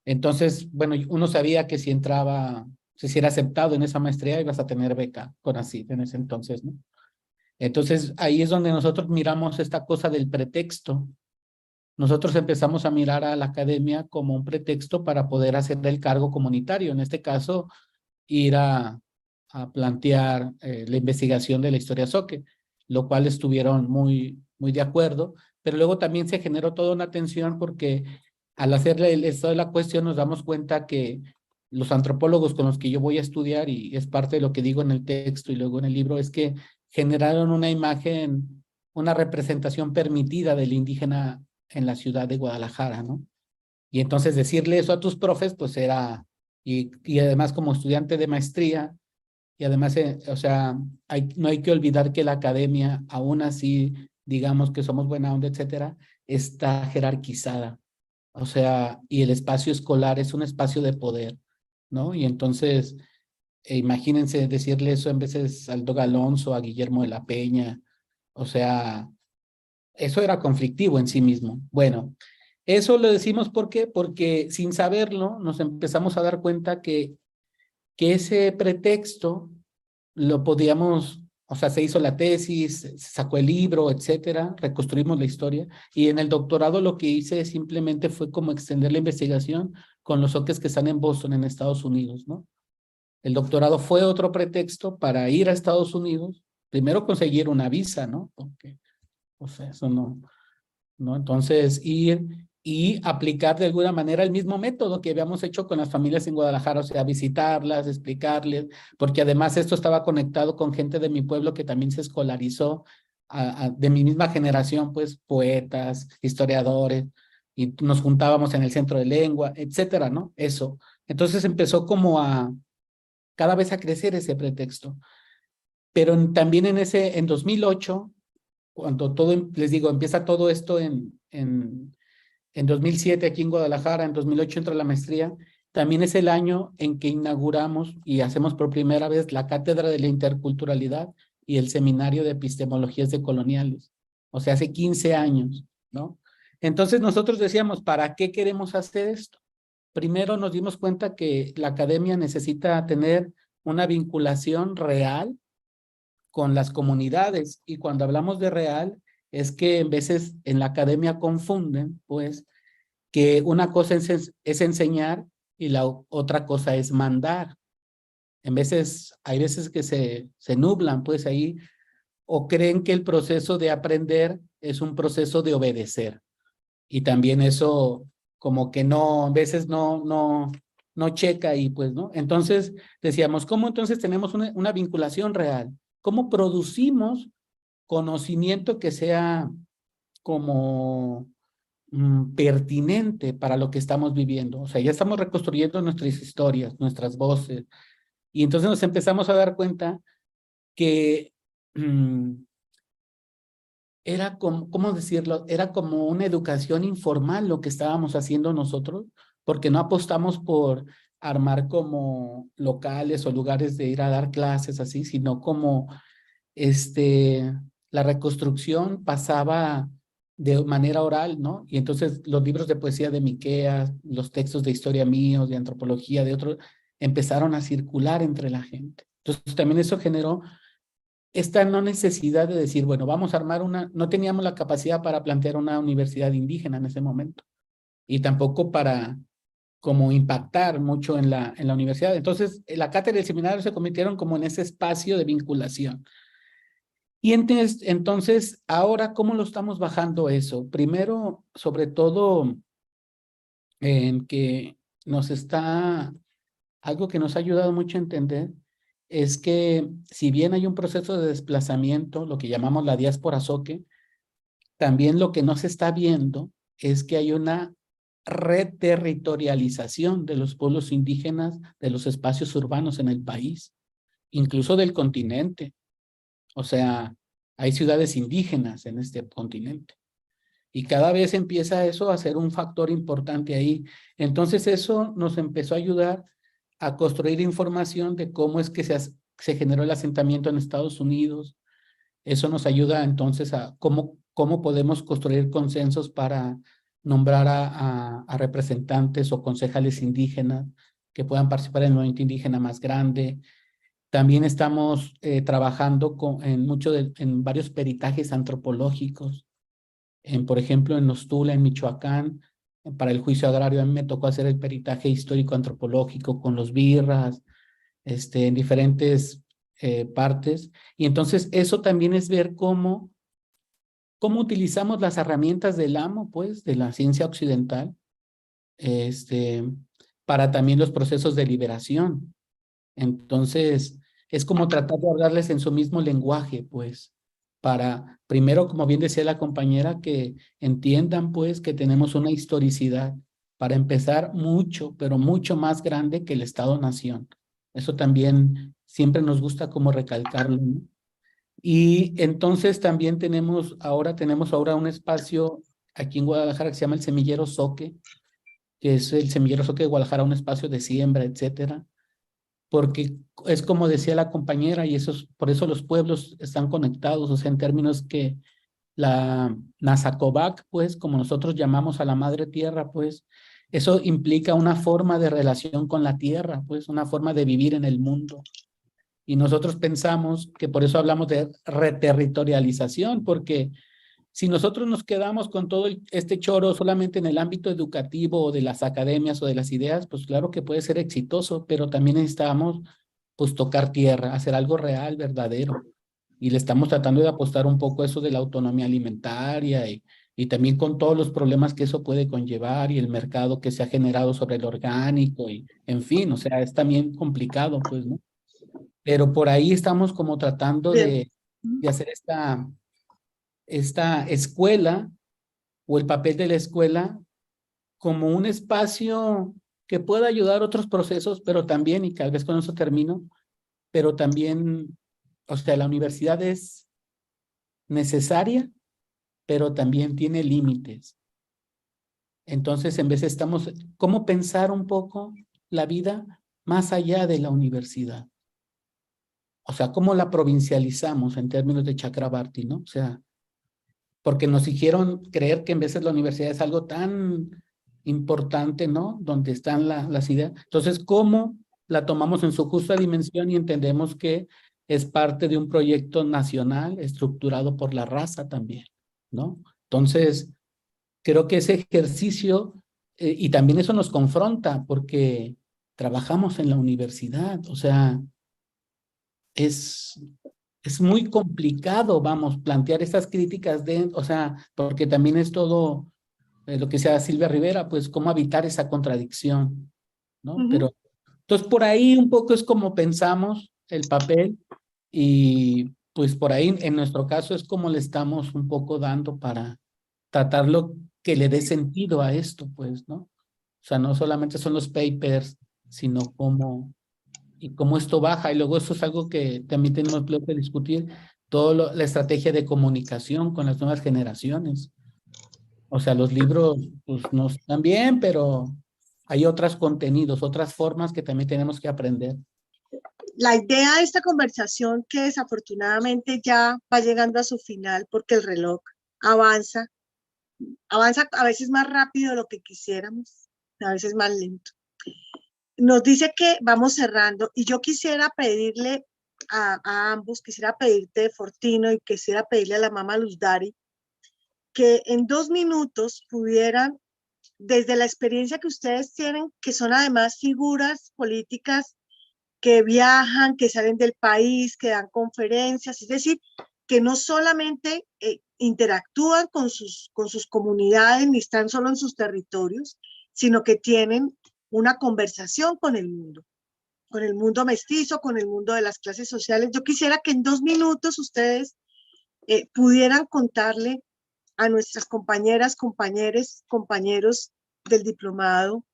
Entonces, bueno, uno sabía que si era aceptado en esa maestría, ibas a tener beca con así en ese entonces, ¿no? Entonces, ahí es donde nosotros miramos esta cosa del pretexto. Nosotros empezamos a mirar a la academia como un pretexto para poder hacer el cargo comunitario. En este caso, ir a plantear la investigación de la historia Zoque, lo cual estuvieron muy de acuerdo, pero luego también se generó toda una tensión porque al hacerle el estado de la cuestión nos damos cuenta que los antropólogos con los que yo voy a estudiar, y es parte de lo que digo en el texto y luego en el libro, es que generaron una imagen, una representación permitida del indígena en la ciudad de Guadalajara, ¿no? Y entonces decirle eso a tus profes, pues era, y además como estudiante de maestría, y además, o sea, no hay que olvidar que la academia, aún así, digamos que somos buena onda, etcétera, está jerarquizada. O sea, y el espacio escolar es un espacio de poder, ¿no? Y entonces, imagínense decirle eso en veces al Doga Alonso, a Guillermo de la Peña, o sea, eso era conflictivo en sí mismo. Bueno, eso lo decimos ¿por qué? Porque sin saberlo nos empezamos a dar cuenta que ese pretexto lo podíamos, o sea, se hizo la tesis, se sacó el libro, etcétera, reconstruimos la historia, y en el doctorado lo que hice simplemente fue como extender la investigación con los zoques que están en Boston, en Estados Unidos, ¿no? El doctorado fue otro pretexto para ir a Estados Unidos, primero conseguir una visa, ¿no? Porque, o sea, eso ¿no? Entonces, ir y aplicar de alguna manera el mismo método que habíamos hecho con las familias en Guadalajara, o sea, visitarlas, explicarles, porque además esto estaba conectado con gente de mi pueblo que también se escolarizó, de mi misma generación, pues, poetas, historiadores, y nos juntábamos en el centro de lengua, etcétera, ¿no? Eso. Entonces empezó como cada vez a crecer ese pretexto. Pero también en 2008, cuando les digo, empieza todo esto en 2007 aquí en Guadalajara, en 2008 entra la maestría, también es el año en que inauguramos y hacemos por primera vez la Cátedra de la Interculturalidad y el Seminario de Epistemologías Decoloniales. O sea, hace 15 años, ¿no? Entonces nosotros decíamos, ¿para qué queremos hacer esto? Primero nos dimos cuenta que la academia necesita tener una vinculación real con las comunidades, y cuando hablamos de real es que en veces en la academia confunden, pues, que una cosa es enseñar y la otra cosa es mandar. Hay veces que se nublan, pues ahí, o creen que el proceso de aprender es un proceso de obedecer. Y también eso como que no, a veces no checa y pues, ¿no? Entonces decíamos, ¿cómo entonces tenemos una vinculación real? ¿Cómo producimos conocimiento que sea como pertinente para lo que estamos viviendo? O sea, ya estamos reconstruyendo nuestras historias, nuestras voces, y entonces nos empezamos a dar cuenta que era como, ¿cómo decirlo? Era como una educación informal lo que estábamos haciendo nosotros, porque no apostamos por armar como locales o lugares de ir a dar clases así, sino como la reconstrucción pasaba de manera oral, ¿no? Y entonces los libros de poesía de Miqueas, los textos de historia míos, de antropología, de otros, empezaron a circular entre la gente. Entonces también eso generó esta no necesidad de decir, bueno, vamos a armar no teníamos la capacidad para plantear una universidad indígena en ese momento, y tampoco para como impactar mucho en la universidad. Entonces, la cátedra y el seminario se convirtieron como en ese espacio de vinculación. Y entonces, ahora, ¿cómo lo estamos bajando eso? Primero, sobre todo, en que algo que nos ha ayudado mucho a entender es que si bien hay un proceso de desplazamiento, lo que llamamos la diáspora zoque, también lo que no se está viendo es que hay una reterritorialización de los pueblos indígenas, de los espacios urbanos en el país, incluso del continente. O sea, hay ciudades indígenas en este continente. Y cada vez empieza eso a ser un factor importante ahí. Entonces eso nos empezó a ayudar a construir información de cómo es que se generó el asentamiento en Estados Unidos. Eso nos ayuda entonces a cómo podemos construir consensos para nombrar a representantes o concejales indígenas que puedan participar en el movimiento indígena más grande. También estamos trabajando en varios peritajes antropológicos. Por ejemplo, en Nostula, en Michoacán, para el juicio agrario, a mí me tocó hacer el peritaje histórico-antropológico con los birras, en diferentes partes. Y entonces eso también es ver cómo utilizamos las herramientas del amo, pues, de la ciencia occidental, para también los procesos de liberación. Entonces, es como tratar de hablarles en su mismo lenguaje, pues, para, primero, como bien decía la compañera, que entiendan, pues, que tenemos una historicidad, para empezar mucho, pero mucho más grande que el Estado-Nación. Eso también siempre nos gusta como recalcarlo, ¿no? Y entonces también tenemos ahora un espacio aquí en Guadalajara que se llama el Semillero Zoque, que es el Semillero Zoque de Guadalajara, un espacio de siembra, etcétera, porque es como decía la compañera, y por eso los pueblos están conectados, o sea, en términos que la Nazacovac, pues, como nosotros llamamos a la madre tierra, pues, eso implica una forma de relación con la tierra, pues, una forma de vivir en el mundo. Y nosotros pensamos que por eso hablamos de reterritorialización, porque si nosotros nos quedamos con todo este choro solamente en el ámbito educativo o de las academias o de las ideas, pues claro que puede ser exitoso, pero también necesitamos pues tocar tierra, hacer algo real, verdadero. Y le estamos tratando de apostar un poco a eso de la autonomía alimentaria y también con todos los problemas que eso puede conllevar y el mercado que se ha generado sobre el orgánico y en fin, o sea, es también complicado, pues, ¿no? Pero por ahí estamos como tratando Bien. de hacer esta escuela o el papel de la escuela como un espacio que pueda ayudar a otros procesos, pero también, y tal vez con eso termino, pero también, o sea, la universidad es necesaria, pero también tiene límites. Entonces, en vez de ¿cómo pensar un poco la vida más allá de la universidad? O sea, ¿cómo la provincializamos en términos de Chakrabarti, ¿no? O sea, porque nos hicieron creer que en vez de la universidad es algo tan importante, ¿no? Donde están las ideas. Entonces, ¿cómo la tomamos en su justa dimensión y entendemos que es parte de un proyecto nacional estructurado por la raza también, ¿no? Entonces, creo que ese ejercicio, y también eso nos confronta porque trabajamos en la universidad, o sea, es muy complicado, vamos, plantear estas críticas o sea, porque también es todo lo que sea Silvia Rivera, pues cómo evitar esa contradicción, ¿no? Pero, entonces por ahí un poco es como pensamos el papel y pues por ahí en nuestro caso es como le estamos un poco dando para tratarlo que le dé sentido a esto, pues, ¿no? O sea, no solamente son los papers, sino cómo esto baja. Y luego eso es algo que también tenemos que discutir, toda la estrategia de comunicación con las nuevas generaciones. O sea, los libros pues no están bien, pero hay otros contenidos, otras formas que también tenemos que aprender. La idea de esta conversación, que desafortunadamente ya va llegando a su final porque el reloj avanza a veces más rápido de lo que quisiéramos, a veces más lento. Nos dice que vamos cerrando y yo quisiera pedirle a ambos, quisiera pedirte, Fortino, y quisiera pedirle a la mamá Luz Dari, que en 2 minutos pudieran, desde la experiencia que ustedes tienen, que son además figuras políticas que viajan, que salen del país, que dan conferencias, es decir, que no solamente interactúan con sus comunidades ni están solo en sus territorios, sino que tienen una conversación con el mundo mestizo, con el mundo de las clases sociales. Yo quisiera que en 2 minutos ustedes pudieran contarle a nuestras compañeras, compañeros del diplomado,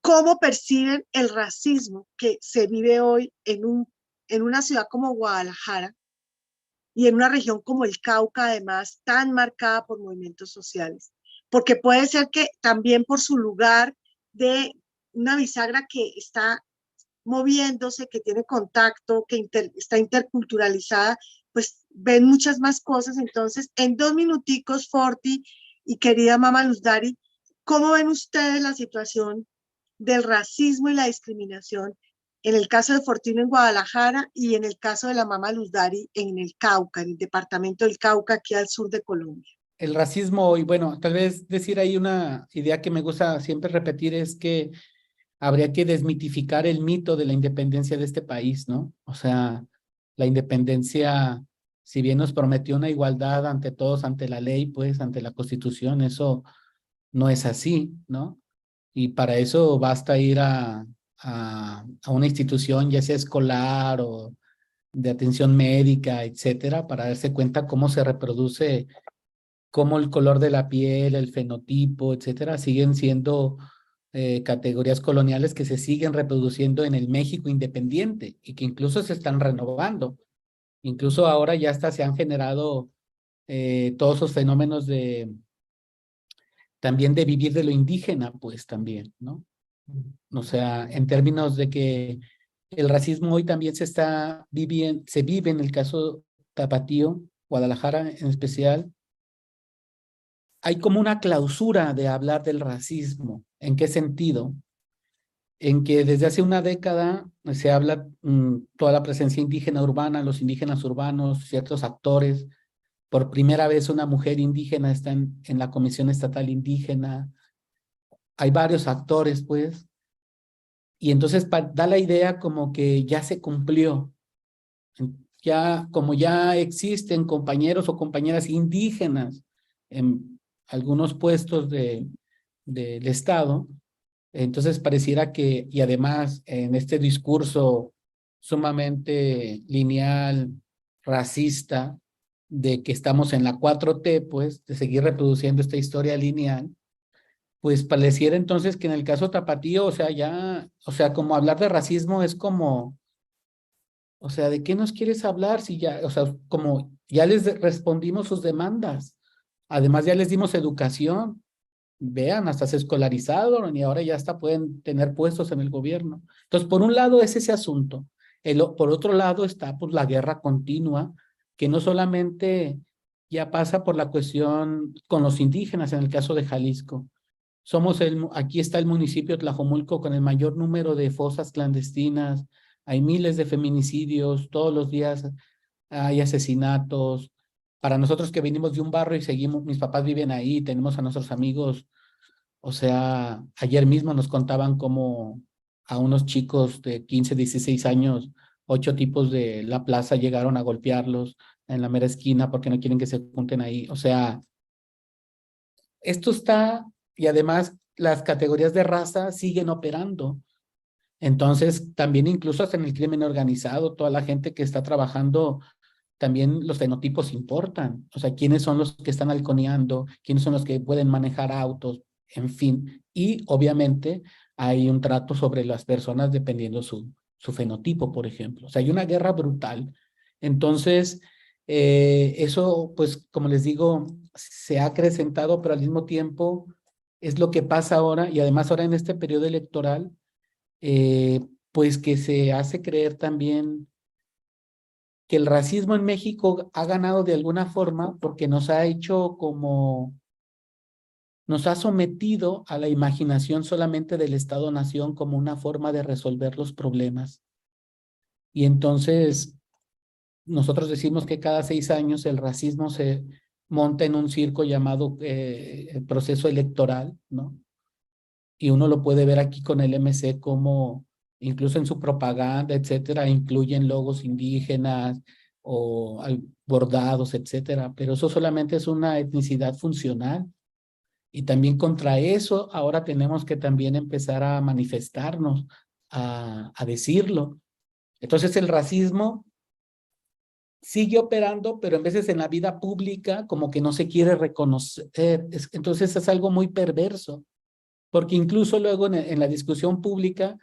cómo perciben el racismo que se vive hoy en una ciudad como Guadalajara y en una región como el Cauca, además, tan marcada por movimientos sociales. Porque puede ser que también por su lugar de una bisagra que está moviéndose, que tiene contacto, que está interculturalizada, pues ven muchas más cosas. Entonces, en 2 minuticos, Forti y querida Mama Luz Dari, ¿cómo ven ustedes la situación del racismo y la discriminación en el caso de Fortino en Guadalajara y en el caso de la Mama Luz Dari en el Cauca, en el departamento del Cauca, aquí al sur de Colombia? El racismo, y bueno, tal vez decir ahí una idea que me gusta siempre repetir es que habría que desmitificar el mito de la independencia de este país, ¿no? O sea, la independencia, si bien nos prometió una igualdad ante todos, ante la ley, pues, ante la Constitución, eso no es así, ¿no? Y para eso basta ir a una institución, ya sea escolar o de atención médica, etcétera, para darse cuenta cómo se reproduce, cómo el color de la piel, el fenotipo, etcétera, siguen siendo categorías coloniales que se siguen reproduciendo en el México independiente y que incluso se están renovando. Incluso ahora ya hasta se han generado todos esos fenómenos también de vivir de lo indígena, pues también, ¿no? O sea, en términos de que el racismo hoy también se vive en el caso Tapatío, Guadalajara en especial. Hay como una clausura de hablar del racismo. ¿En qué sentido? En que desde hace una década se habla toda la presencia indígena urbana, los indígenas urbanos, ciertos actores. Por primera vez una mujer indígena está en la Comisión Estatal Indígena. Hay varios actores, pues. Y entonces da la idea como que ya se cumplió. Ya, como ya existen compañeros o compañeras indígenas en algunos puestos del Estado, entonces pareciera que, y además en este discurso sumamente lineal, racista, de que estamos en la 4T, pues, de seguir reproduciendo esta historia lineal, pues pareciera entonces que en el caso Tapatío, o sea, ya, o sea, como hablar de racismo es como, o sea, ¿de qué nos quieres hablar si ya, o sea, como ya les respondimos sus demandas, además ya les dimos educación, vean, hasta se escolarizaron y ahora ya hasta pueden tener puestos en el gobierno. Entonces, por un lado es ese asunto. Por otro lado está pues la guerra continua, que no solamente ya pasa por la cuestión con los indígenas, en el caso de Jalisco. Aquí está el municipio de Tlajomulco con el mayor número de fosas clandestinas, hay miles de feminicidios, todos los días hay asesinatos. Para nosotros que venimos de un barrio y seguimos, mis papás viven ahí, tenemos a nuestros amigos, o sea, ayer mismo nos contaban cómo a unos chicos de 15, 16 años, 8 tipos de la plaza llegaron a golpearlos en la mera esquina porque no quieren que se junten ahí. O sea, esto está, y además las categorías de raza siguen operando. Entonces, también incluso hasta en el crimen organizado, toda la gente que está trabajando, también los fenotipos importan. O sea, quiénes son los que están halconeando, quiénes son los que pueden manejar autos, en fin. Y obviamente hay un trato sobre las personas dependiendo su fenotipo, por ejemplo. O sea, hay una guerra brutal. Entonces, eso, pues, como les digo, se ha acrecentado, pero al mismo tiempo es lo que pasa ahora, y además ahora en este periodo electoral, pues que se hace creer también que el racismo en México ha ganado de alguna forma porque nos ha hecho como, nos ha sometido a la imaginación solamente del Estado-Nación como una forma de resolver los problemas. Y entonces nosotros decimos que cada 6 años el racismo se monta en un circo llamado el proceso electoral, ¿no? Y uno lo puede ver aquí con el MC como incluso en su propaganda, etcétera, incluyen logos indígenas o bordados, etcétera, pero eso solamente es una etnicidad funcional. Y también contra eso ahora tenemos que también empezar a manifestarnos, a decirlo. Entonces el racismo sigue operando, pero en veces en la vida pública como que no se quiere reconocer. Entonces es algo muy perverso, porque incluso luego en la discusión pública,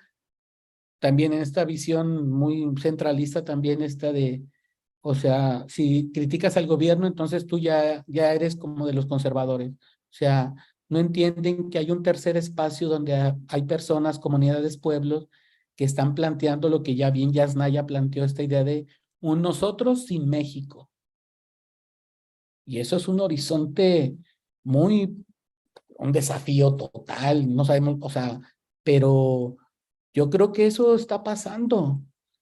también en esta visión muy centralista también está de, o sea, si criticas al gobierno, entonces tú ya eres como de los conservadores. O sea, no entienden que hay un tercer espacio donde hay personas, comunidades, pueblos que están planteando lo que ya bien Yasnaya planteó, esta idea de un nosotros sin México. Y eso es un horizonte muy, un desafío total, no sabemos, o sea, pero yo creo que eso está pasando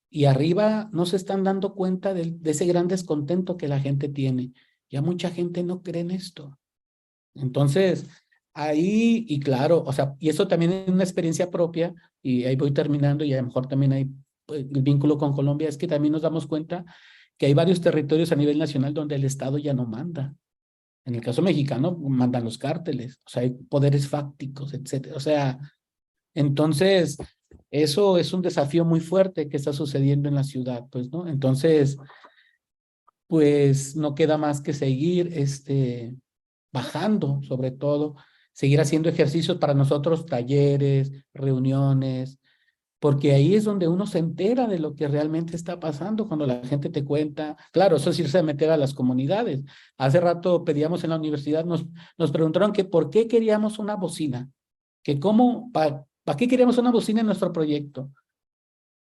y arriba no se están dando cuenta de ese gran descontento que la gente tiene. Ya mucha gente no cree en esto. Entonces, ahí, y claro, o sea, y eso también es una experiencia propia, y ahí voy terminando, y a lo mejor también hay pues, el vínculo con Colombia, es que también nos damos cuenta que hay varios territorios a nivel nacional donde el Estado ya no manda. En el caso mexicano, mandan los cárteles, o sea, hay poderes fácticos, etcétera. O sea, entonces, eso es un desafío muy fuerte que está sucediendo en la ciudad, pues, ¿no? Entonces, pues, no queda más que seguir, bajando, sobre todo, seguir haciendo ejercicios para nosotros, talleres, reuniones, porque ahí es donde uno se entera de lo que realmente está pasando cuando la gente te cuenta. Claro, eso es irse a meter a las comunidades. Hace rato pedíamos en la universidad, nos preguntaron que por qué queríamos una bocina, que cómo, para qué queríamos una bocina en nuestro proyecto.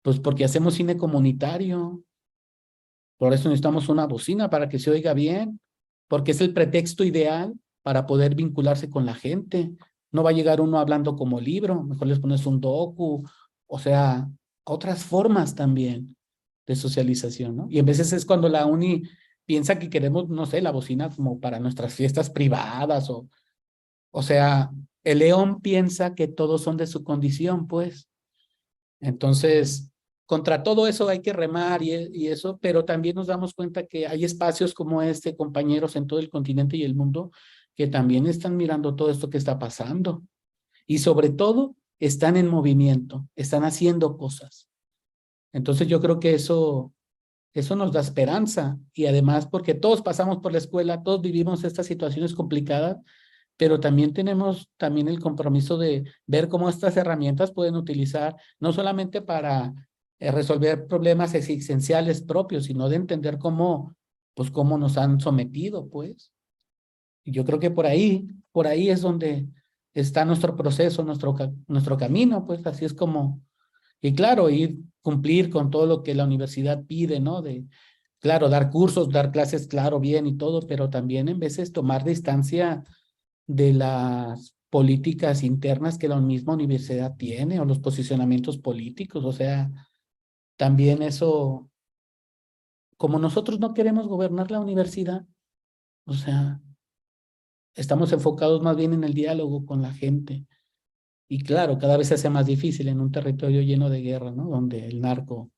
Pues porque hacemos cine comunitario, por eso necesitamos una bocina para que se oiga bien, porque es el pretexto ideal para poder vincularse con la gente. No va a llegar uno hablando como libro, mejor les pones un docu, o sea, otras formas también de socialización, ¿no? Y a veces es cuando la uni piensa que queremos, no sé, la bocina como para nuestras fiestas privadas o sea, el león piensa que todos son de su condición, pues. Entonces, contra todo eso hay que remar y eso, pero también nos damos cuenta que hay espacios como este, compañeros en todo el continente y el mundo, que también están mirando todo esto que está pasando. Y sobre todo, están en movimiento, están haciendo cosas. Entonces yo creo que eso nos da esperanza. Y además, porque todos pasamos por la escuela, todos vivimos estas situaciones complicadas, pero también tenemos también el compromiso de ver cómo estas herramientas pueden utilizar, no solamente para resolver problemas existenciales propios, sino de entender pues cómo nos han sometido, pues. Y yo creo que por ahí es donde está nuestro proceso, nuestro camino, pues así es como, y claro, cumplir con todo lo que la universidad pide, ¿no? Claro, dar cursos, dar clases, claro, bien y todo, pero también en veces tomar distancia de las políticas internas que la misma universidad tiene o los posicionamientos políticos. O sea, también eso, como nosotros no queremos gobernar la universidad, o sea, estamos enfocados más bien en el diálogo con la gente. Y claro, cada vez se hace más difícil en un territorio lleno de guerra, ¿no? Donde el narco,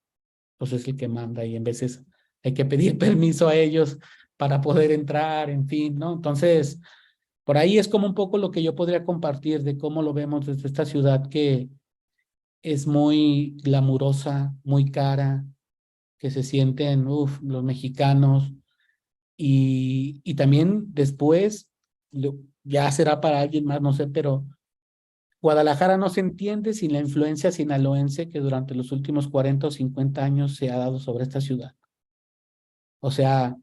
pues es el que manda y en veces hay que pedir permiso a ellos para poder entrar, en fin, ¿no? Entonces, por ahí es como un poco lo que yo podría compartir de cómo lo vemos desde esta ciudad que es muy glamurosa, muy cara, que se sienten, los mexicanos. Y también después, ya será para alguien más, no sé, pero Guadalajara no se entiende sin la influencia sinaloense que durante los últimos 40 o 50 años se ha dado sobre esta ciudad. O sea,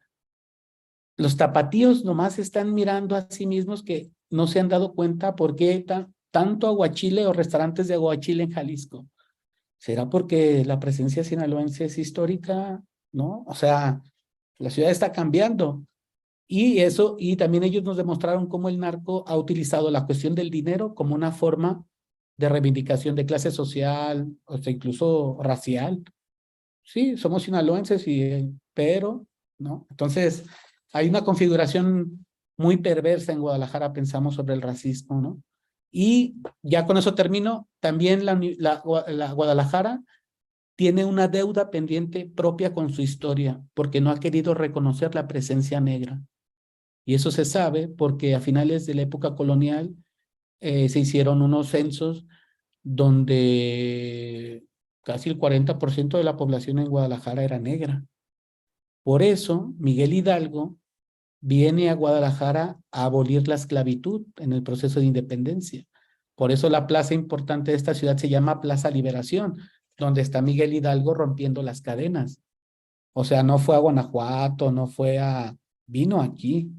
los tapatíos nomás están mirando a sí mismos que no se han dado cuenta por qué tanto aguachile o restaurantes de aguachile en Jalisco. ¿Será porque la presencia sinaloense es histórica? ¿No? O sea, la ciudad está cambiando. Y también ellos nos demostraron cómo el narco ha utilizado la cuestión del dinero como una forma de reivindicación de clase social, o sea, incluso racial. Sí, somos sinaloenses, pero, ¿no? Entonces, hay una configuración muy perversa en Guadalajara, pensamos sobre el racismo, ¿no? Y ya con eso termino, también la Guadalajara tiene una deuda pendiente propia con su historia, porque no ha querido reconocer la presencia negra. Y eso se sabe porque a finales de la época colonial se hicieron unos censos donde casi el 40% de la población en Guadalajara era negra. Por eso, Miguel Hidalgo viene a Guadalajara a abolir la esclavitud en el proceso de independencia. Por eso la plaza importante de esta ciudad se llama Plaza Liberación, donde está Miguel Hidalgo rompiendo las cadenas. O sea, no fue a Guanajuato, no fue a... vino aquí.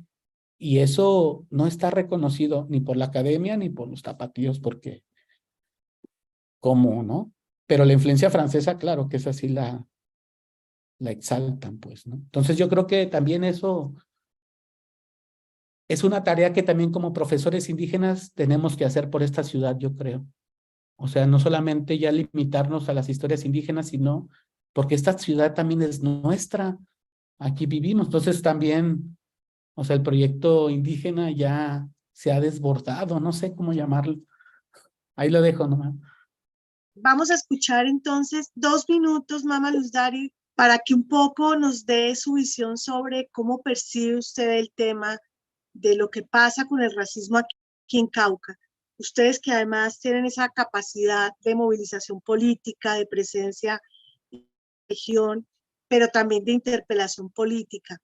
Y eso no está reconocido ni por la academia ni por los tapatíos, porque ¿cómo, no? Pero la influencia francesa, claro que es así la exaltan, pues, ¿no? Entonces yo creo que también eso es una tarea que también como profesores indígenas tenemos que hacer por esta ciudad, yo creo. O sea, no solamente ya limitarnos a las historias indígenas, sino porque esta ciudad también es nuestra, aquí vivimos. Entonces también, o sea, el proyecto indígena ya se ha desbordado, no sé cómo llamarlo. Ahí lo dejo nomás. Vamos a escuchar entonces 2 minutos, Mama Luz Dari, para que un poco nos dé su visión sobre cómo percibe usted el tema de lo que pasa con el racismo aquí en Cauca. Ustedes que además tienen esa capacidad de movilización política, de presencia en la región, pero también de interpelación política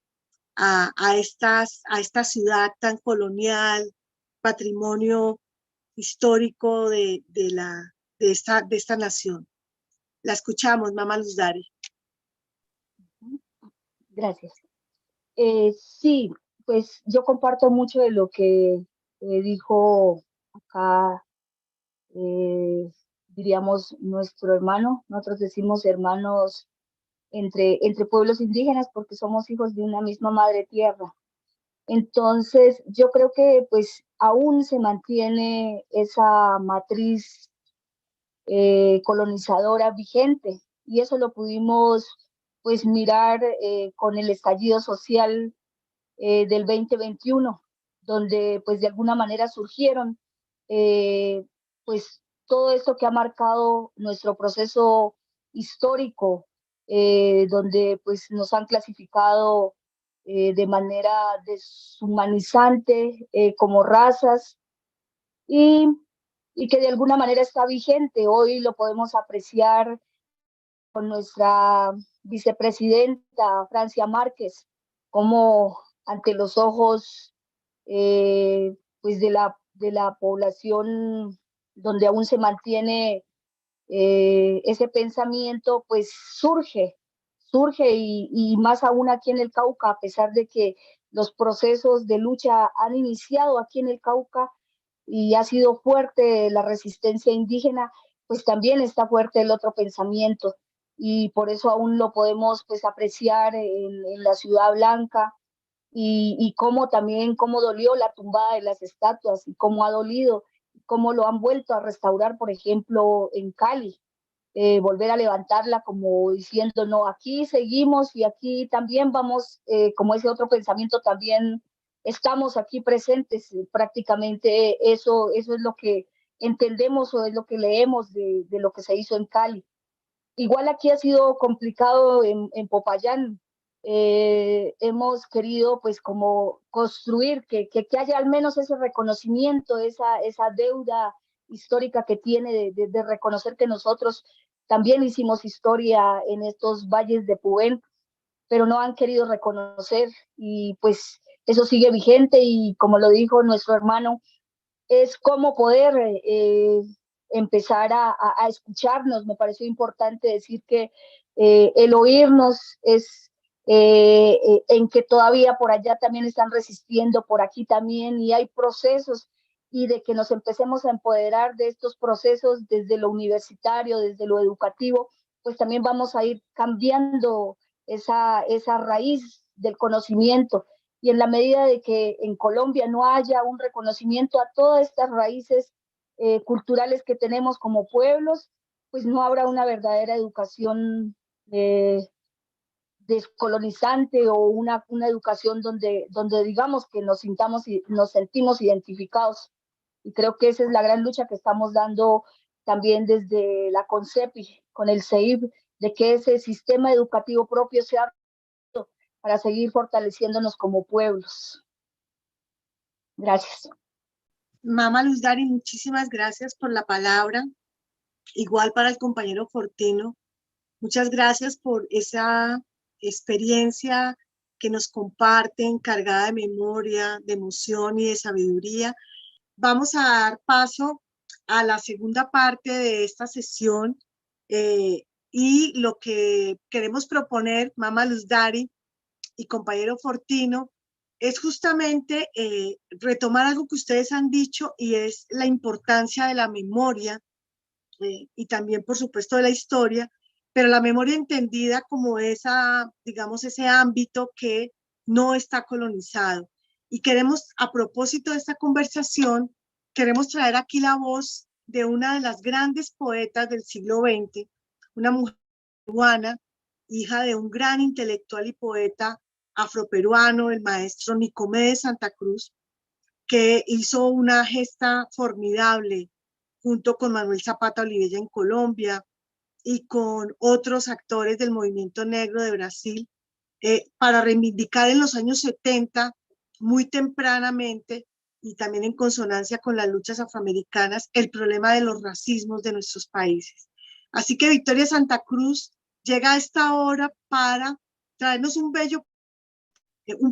a esta ciudad tan colonial, patrimonio histórico de esta nación. La escuchamos, Mama Luz Dari. Gracias. Sí, pues yo comparto mucho de lo que dijo acá, diríamos, nuestro hermano. Nosotros decimos hermanos entre pueblos indígenas porque somos hijos de una misma madre tierra. Entonces, yo creo que pues aún se mantiene esa matriz colonizadora vigente y eso lo pudimos pues mirar con el estallido social del 2021, donde pues de alguna manera surgieron pues todo esto que ha marcado nuestro proceso histórico, donde pues nos han clasificado de manera deshumanizante como razas y, y que de alguna manera está vigente. Hoy lo podemos apreciar con nuestra vicepresidenta Francia Márquez, como ante los ojos pues de la población donde aún se mantiene ese pensamiento, pues surge y más aún aquí en el Cauca, a pesar de que los procesos de lucha han iniciado aquí en el Cauca y ha sido fuerte la resistencia indígena, pues también está fuerte el otro pensamiento y por eso aún lo podemos pues apreciar en la Ciudad Blanca y cómo también, cómo dolió la tumbada de las estatuas y cómo ha dolido, cómo lo han vuelto a restaurar, por ejemplo, en Cali, volver a levantarla como diciendo, no, aquí seguimos y aquí también vamos, como ese otro pensamiento también estamos aquí presentes, prácticamente eso es lo que entendemos o es lo que leemos de lo que se hizo en Cali. Igual aquí ha sido complicado en Popayán. Hemos querido pues como construir que haya al menos ese reconocimiento, esa deuda histórica que tiene de reconocer que nosotros también hicimos historia en estos valles de Pubén, pero no han querido reconocer y pues eso sigue vigente y como lo dijo nuestro hermano, es cómo poder empezar a escucharnos. Me pareció importante decir que el oírnos es en que todavía por allá también están resistiendo, por aquí también, y hay procesos, y de que nos empecemos a empoderar de estos procesos desde lo universitario, desde lo educativo, pues también vamos a ir cambiando esa raíz del conocimiento y en la medida de que en Colombia no haya un reconocimiento a todas estas raíces culturales que tenemos como pueblos, pues no habrá una verdadera educación descolonizante o una educación donde digamos que nos sintamos y nos sentimos identificados. Y creo que esa es la gran lucha que estamos dando también desde la CONCEPI, con el CEIB, de que ese sistema educativo propio sea para seguir fortaleciéndonos como pueblos. Gracias. Mama Luz Dari, muchísimas gracias por la palabra. Igual para el compañero Fortino, muchas gracias por esa experiencia que nos comparten, cargada de memoria, de emoción y de sabiduría. Vamos a dar paso a la segunda parte de esta sesión y lo que queremos proponer, Mama Luz Dari y compañero Fortino, es justamente retomar algo que ustedes han dicho, y es la importancia de la memoria y también, por supuesto, de la historia, pero la memoria entendida como esa, digamos, ese ámbito que no está colonizado. Y queremos, a propósito de esta conversación, queremos traer aquí la voz de una de las grandes poetas del siglo XX, una mujer peruana, hija de un gran intelectual y poeta afroperuano, el maestro Nicomedes Santa Cruz, que hizo una gesta formidable junto con Manuel Zapata Olivella en Colombia y con otros actores del movimiento negro de Brasil, para reivindicar en los años 70, muy tempranamente, y también en consonancia con las luchas afroamericanas, el problema de los racismos de nuestros países. Así que Victoria Santa Cruz llega a esta hora para traernos un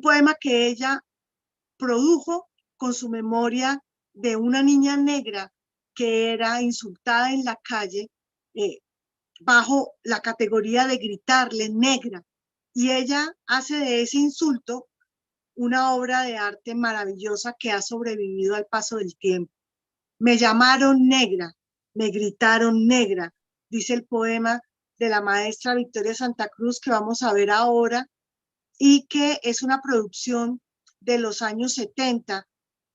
poema que ella produjo con su memoria de una niña negra que era insultada en la calle bajo la categoría de gritarle negra, y ella hace de ese insulto una obra de arte maravillosa que ha sobrevivido al paso del tiempo. Me llamaron negra, me gritaron negra, dice el poema de la maestra Victoria Santa Cruz, que vamos a ver ahora, y que es una producción de los años 70,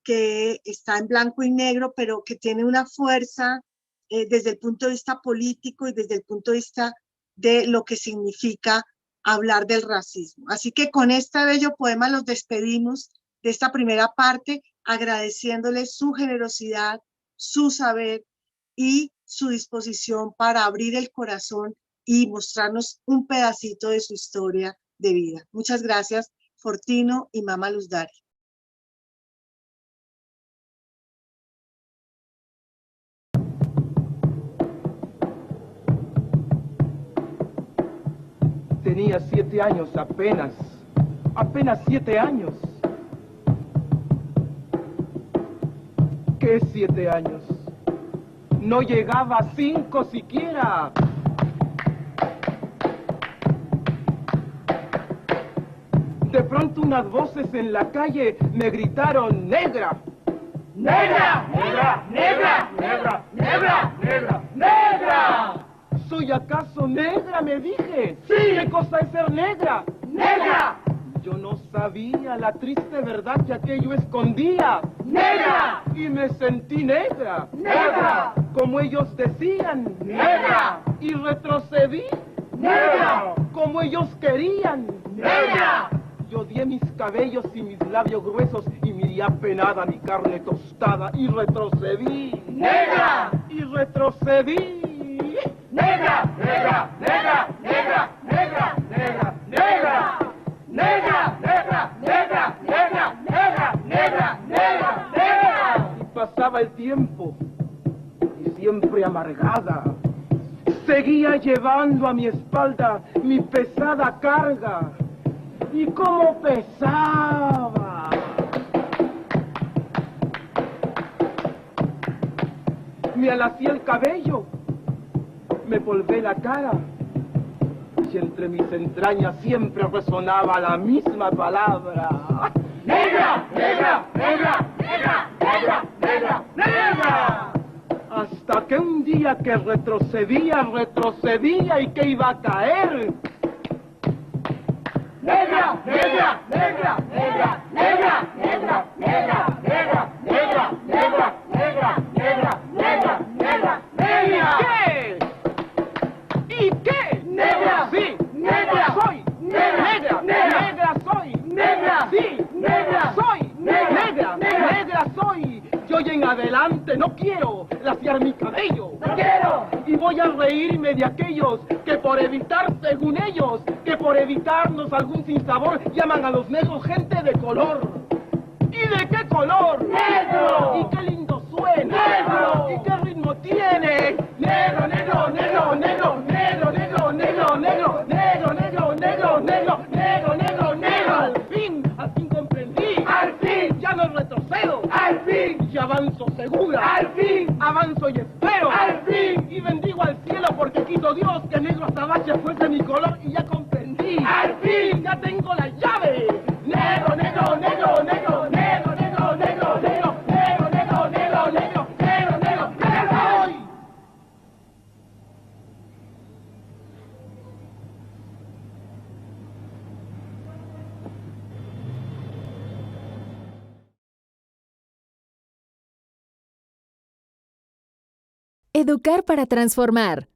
que está en blanco y negro, pero que tiene una fuerza desde el punto de vista político y desde el punto de vista de lo que significa hablar del racismo. Así que con este bello poema los despedimos de esta primera parte, agradeciéndoles su generosidad, su saber y su disposición para abrir el corazón y mostrarnos un pedacito de su historia de vida. Muchas gracias, Fortino y Mama Luz Dari. Tenía 7 años apenas 7 años. ¿Qué 7 años? No llegaba a 5 siquiera. De pronto unas voces en la calle me gritaron negra. ¡Negra! ¡Negra! ¡Negra! ¡Negra! ¡Negra! ¡Negra! ¡Negra! ¿Soy acaso negra?, me dije. ¡Sí! ¿Qué cosa es ser negra? ¡Negra! Yo no sabía la triste verdad que aquello escondía. ¡Negra! Y me sentí negra. ¡Negra! Como ellos decían. ¡Negra! Y retrocedí. ¡Negra! Como ellos querían. ¡Negra! Yo odié mis cabellos y mis labios gruesos y miré apenada mi carne tostada y retrocedí. ¡Negra! Y retrocedí. ¡Negra! ¡Negra! ¡Negra! ¡Negra! ¡Negra! ¡Negra! ¡Negra! ¡Negra! ¡Negra! ¡Negra! ¡Negra! ¡Negra! ¡Negra! ¡Negra! ¡Negra! Y pasaba el tiempo y siempre amargada seguía llevando a mi espalda mi pesada carga. Y cómo pesaba. Me alacé el cabello, me polvé la cara, y entre mis entrañas siempre resonaba la misma palabra. ¡Negra! ¡Negra! ¡Negra! ¡Negra! ¡Negra! ¡Negra! ¡Negra! Hasta que un día que retrocedía y que iba a caer. ¡Negra! ¡Negra! ¡Negra! ¡Negra! ¡Negra! ¡Negra! ¡Negra! ¡Negra! ¡Negra! ¡Negra! ¡Negra! ¡Negra! ¡Negra! ¡Negra! ¡Negra! ¿Qué? ¿Y qué? ¡Negra! ¡Sí! ¡Negra! ¡Soy! ¡Negra! ¡Negra soy! ¡Negra! ¡Sí! ¡Negra! ¡Soy! ¡Negra! ¡Negra soy! Yo y en adelante no quiero laciar mi cabello. ¡No quiero! Y voy a reírme de aquellos que por evitar, según ellos, que por evitarnos algún sinsabor llaman a los negros gente de color. ¿Y de qué color? ¡Negro! ¿Y qué lindo suena? ¡Negro! ¿Y qué ritmo tiene? Negro, negro, negro, negro, negro, negro, negro, negro, negro, negro, negro, negro, negro, negro, negro. Al fin comprendí. Al fin. Ya no retrocedo. Al fin. Y avanzo segura. Al fin. Avanzo y espero. Al fin. Y bendigo al cielo porque quiso Dios que negro azabache fuese mi color y ya comprendí. Al fin. Ya tengo la llave. Negro, negro, negro, negro, negro, negro, negro, negro, negro, negro, negro, negro, negro, negro, negro. Educar para transformar.